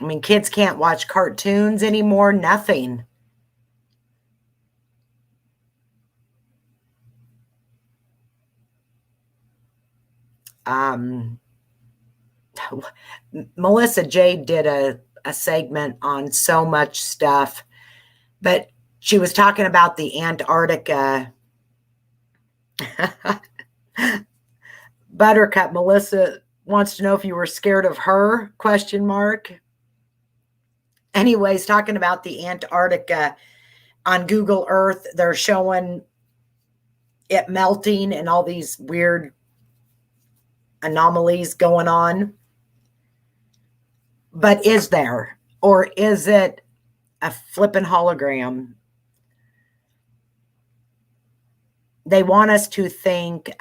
I mean, kids can't watch cartoons anymore, nothing. Melissa Jade did a segment on so much stuff, but she was talking about the Antarctica. Buttercup, Melissa wants to know if you were scared of her, ? Anyways, talking about the Antarctica on Google Earth, they're showing it melting and all these weird anomalies going on. But is there? Or is it a flippin' hologram? They want us to think,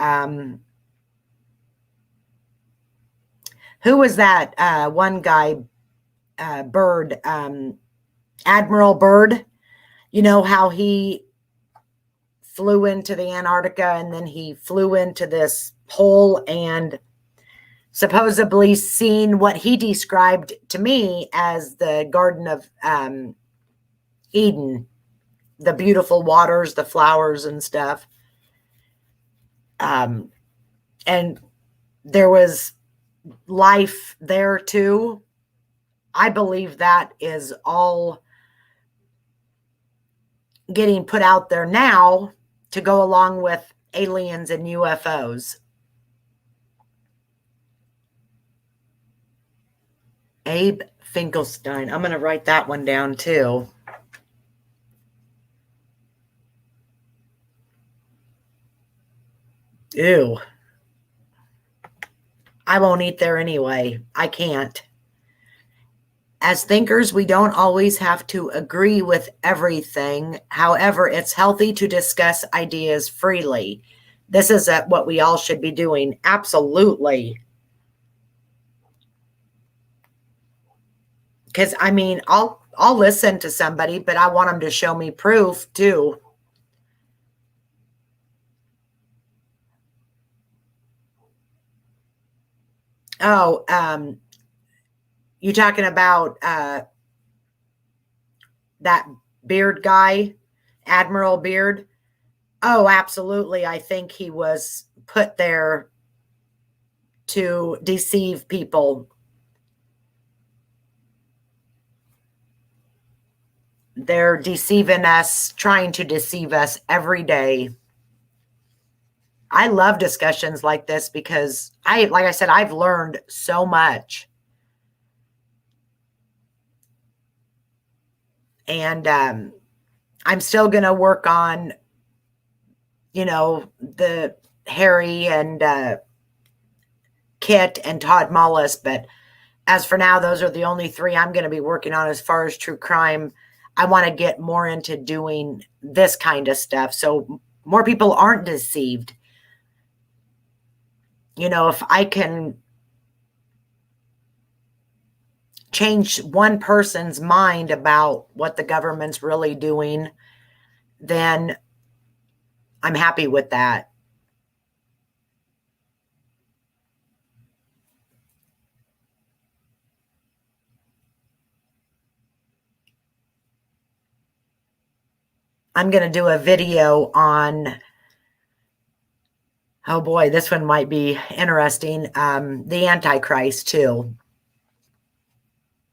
who was that one guy, Byrd, Admiral Byrd? You know how he flew into the Antarctica and then he flew into this hole and supposedly seen what he described to me as the Garden of Eden, the beautiful waters, the flowers and stuff. And there was life there too. I believe that is all getting put out there now to go along with aliens and UFOs. Abe Finkelstein. I'm going to write that one down too. Ew. I won't eat there anyway. I can't. As thinkers, we don't always have to agree with everything. However, it's healthy to discuss ideas freely. This is what we all should be doing. Absolutely. Because, I mean, I'll listen to somebody, but I want them to show me proof too. Oh, you talking about that Beard guy, Admiral Beard? Oh, absolutely. I think he was put there to deceive people. They're deceiving us, trying to deceive us every day. I love discussions like this because like I said, I've learned so much. And I'm still going to work on, the Harry and Kit and Todd Mullis. But as for now, those are the only three I'm going to be working on as far as true crime. I want to get more into doing this kind of stuff so more people aren't deceived. If I can change one person's mind about what the government's really doing, then I'm happy with that. I'm going to do a video on, oh boy, this one might be interesting, the Antichrist too,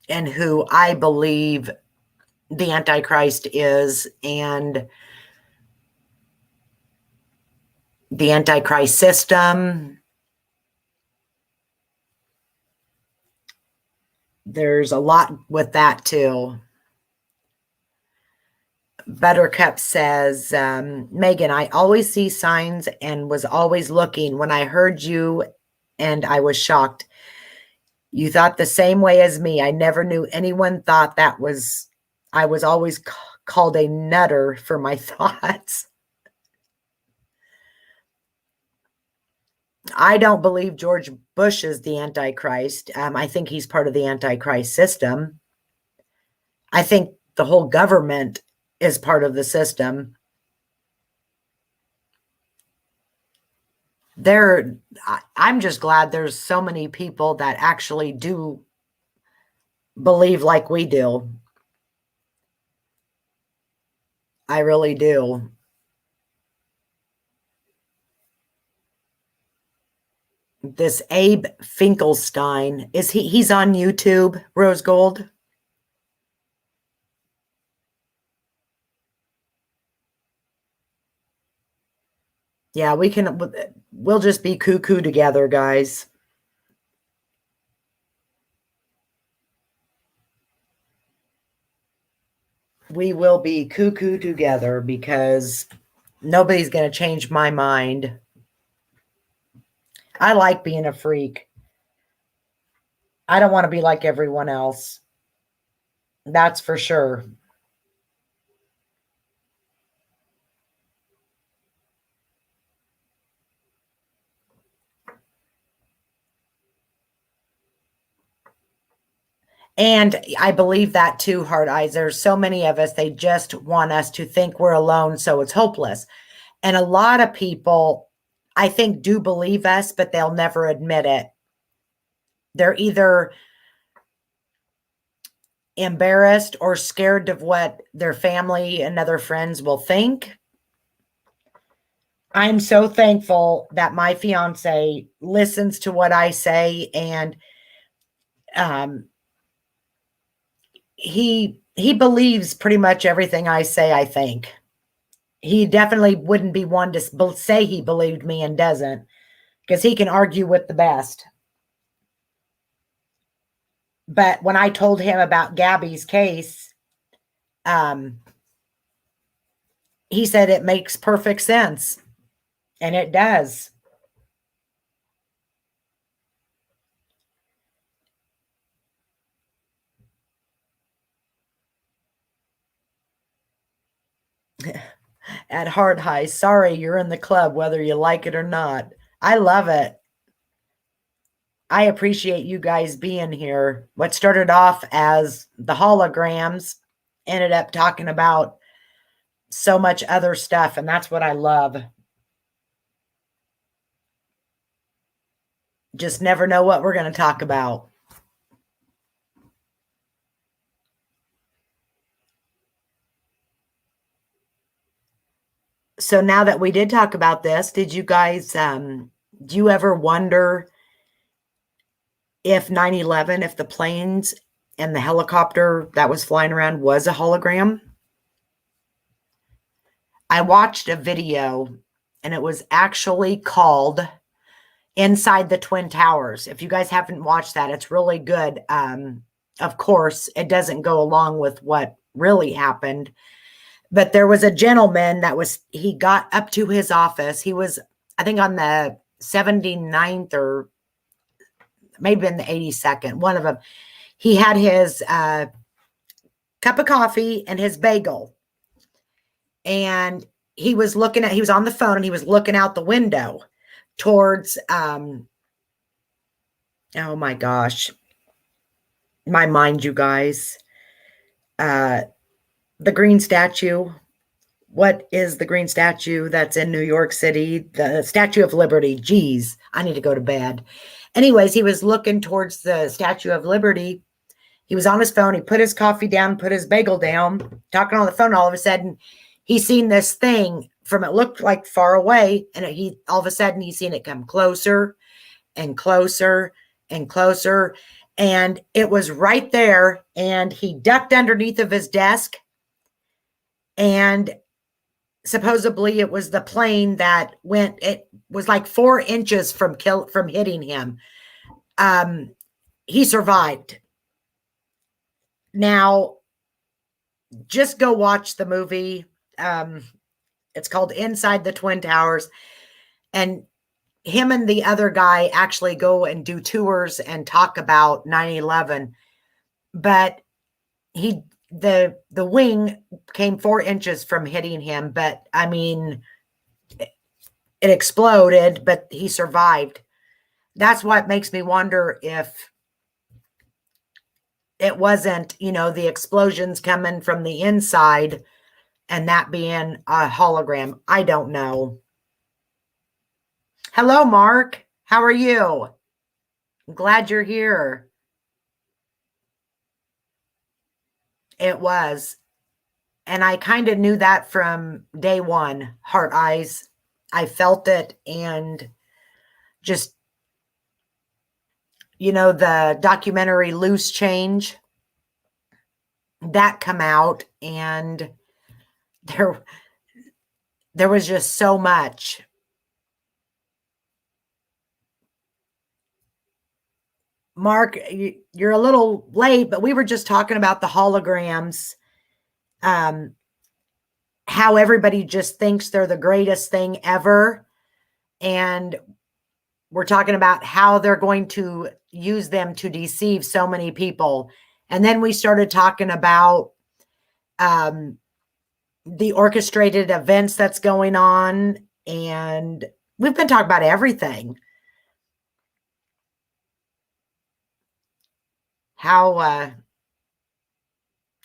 and who I believe the Antichrist is, and the Antichrist system. There's a lot with that too. Buttercup says, Megan, I always see signs and was always looking. When I heard you and I was shocked. You thought the same way as me. I never knew anyone thought that was, I was always called a nutter for my thoughts. I don't believe George Bush is the Antichrist. I think he's part of the Antichrist system. I think the whole government is part of the system. I'm just glad there's so many people that actually do believe like we do. I really do. This Abe Finkelstein, he's on YouTube, Rose Gold? Yeah, we'll just be cuckoo together, guys. We will be cuckoo together because nobody's going to change my mind. I like being a freak. I don't want to be like everyone else. That's for sure. And I believe that too, Hard Eyes. There's so many of us, they just want us to think we're alone, so it's hopeless. And a lot of people, I think, do believe us, but they'll never admit it. They're either embarrassed or scared of what their family and other friends will think. I'm so thankful that my fiance listens to what I say, and he believes pretty much everything I say, I think. He definitely wouldn't be one to say he believed me and doesn't, because he can argue with the best. But when I told him about Gabby's case, he said it makes perfect sense. And it does. At Heart High, sorry, you're in the club, whether you like it or not. I love it. I appreciate you guys being here. What started off as the holograms ended up talking about so much other stuff, and that's what I love. Just never know what we're going to talk about. So now that we did talk about this, did you guys, do you ever wonder if 9/11, if the planes and the helicopter that was flying around was a hologram? I watched a video, and it was actually called Inside the Twin Towers. If you guys haven't watched that, it's really good. Of course, it doesn't go along with what really happened, but there was a gentleman he got up to his office. He was, I think, on the 79th or maybe in the 82nd, one of them. He had his cup of coffee and his bagel. And he was on the phone, and he was looking out the window towards, oh my gosh, my mind, you guys, the green statue. What is the green statue that's in New York City? The Statue of Liberty. Geez, I need to go to bed. Anyways, he was looking towards the Statue of Liberty. He was on his phone. He put his coffee down, put his bagel down, talking on the phone. All of a sudden, he seen this thing from, it looked like far away, and all of a sudden he seen it come closer and closer and closer, and it was right there, and he ducked underneath of his desk, and supposedly it was the plane that went, it was like 4 inches from hitting him. He survived. Now, just go watch the movie. It's called Inside the Twin Towers, and him and the other guy actually go and do tours and talk about 9/11, but the wing came 4 inches from hitting him, but I mean, it exploded, but he survived. That's what makes me wonder if it wasn't, the explosions coming from the inside and that being a hologram. I don't know. Hello, Mark. How are you? I'm glad you're here. It was. And I kind of knew that from day one, Heart Eyes. I felt it, and just, the documentary Loose Change, that come out, and there was just so much. Mark, you're a little late, but we were just talking about the holograms, how everybody just thinks they're the greatest thing ever. And we're talking about how they're going to use them to deceive so many people. And then we started talking about the orchestrated events that's going on. And we've been talking about everything. How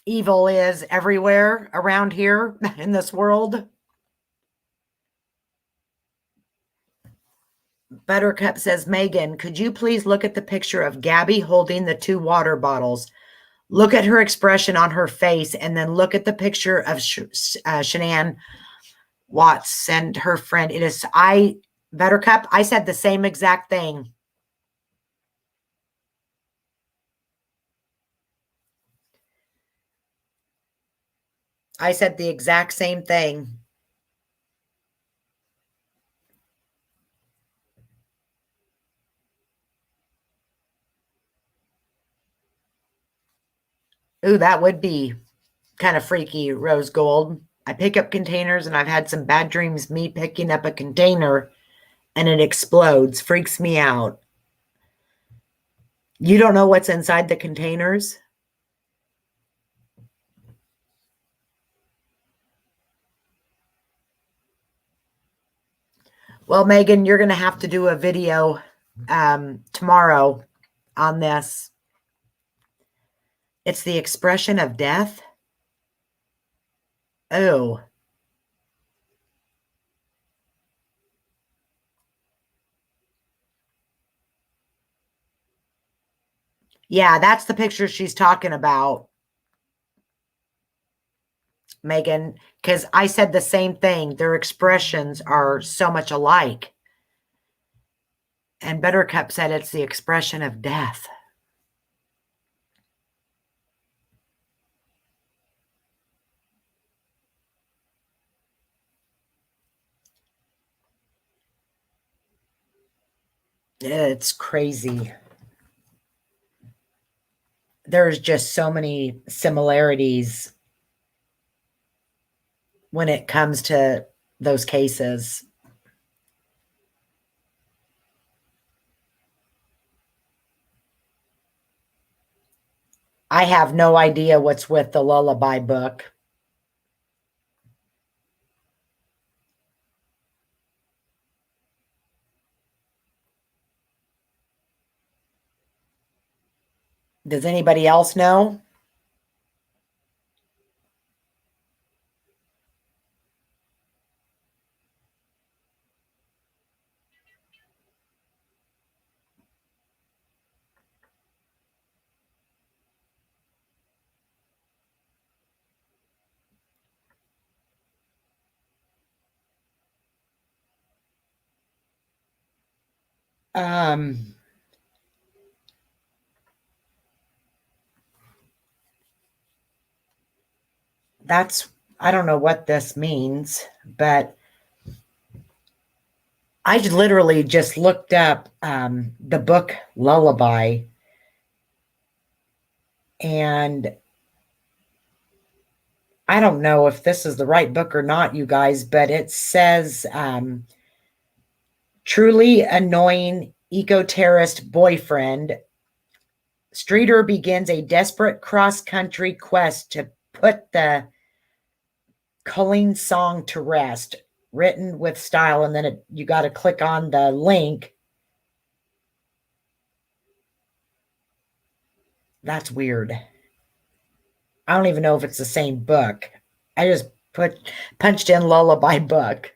evil is everywhere around here in this world. Buttercup says, Megan, could you please look at the picture of Gabby holding the 2 water bottles? Look at her expression on her face, and then look at the picture of Shanann Watts and her friend. It is Buttercup. I said the same exact thing. I said the exact same thing. Ooh, that would be kind of freaky, Rose Gold. I pick up containers, and I've had some bad dreams, me picking up a container and it explodes. Freaks me out. You don't know what's inside the containers? Well, Megan, you're going to have to do a video tomorrow on this. It's the expression of death. Oh. Yeah, that's the picture she's talking about, Megan, because I said the same thing. Their expressions are so much alike. And Buttercup said it's the expression of death. It's crazy. There's just so many similarities when it comes to those cases. I have no idea what's with the lullaby book. Does anybody else know? I don't know what this means, but I literally just looked up the book Lullaby, and I don't know if this is the right book or not, you guys, but it says truly annoying eco-terrorist boyfriend. Streeter begins a desperate cross-country quest to put the Colleen song to rest, written with style, and then you got to click on the link. That's weird. I don't even know if it's the same book. I just punched in lullaby book.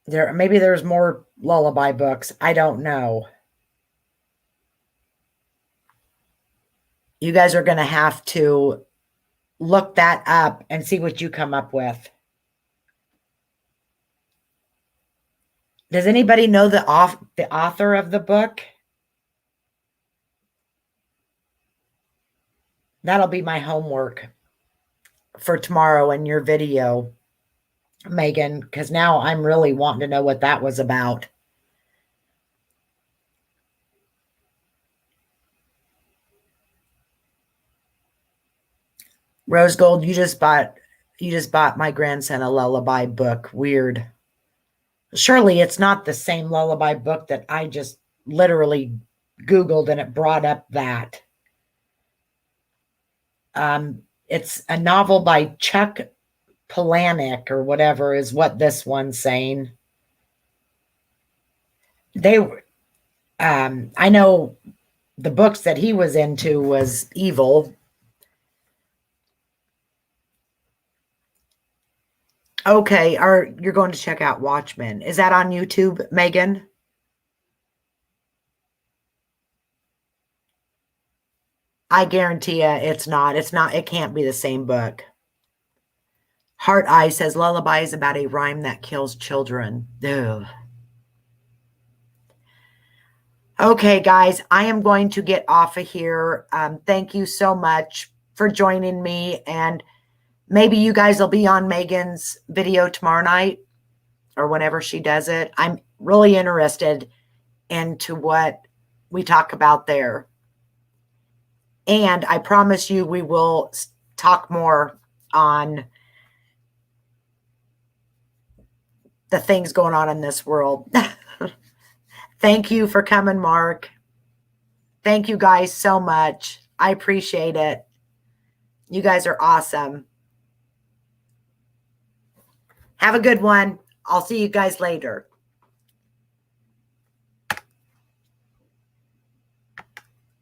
Maybe there's more lullaby books. I don't know. You guys are going to have to look that up and see what you come up with. Does anybody know the author of the book? That'll be my homework for tomorrow in your video, Megan, because now I'm really wanting to know what that was about. Rose Gold, you just bought my grandson a lullaby book. Weird. Surely it's not the same lullaby book that I just literally Googled and it brought up that. It's a novel by Chuck Palahniuk or whatever is what this one's saying. I know the books that he was into was evil. Okay, or you're going to check out Watchmen. Is that on YouTube, Megan? I guarantee you it's not. It's not. It can't be the same book. Heart Eye says lullaby is about a rhyme that kills children. Ugh. Okay, guys, I am going to get off of here. Thank you so much for joining me. And maybe you guys will be on Megan's video tomorrow night or whenever she does it. I'm really interested into what we talk about there. And I promise you we will talk more on the things going on in this world. Thank you for coming, Mark. Thank you guys so much. I appreciate it. You guys are awesome. Have a good one. I'll see you guys later.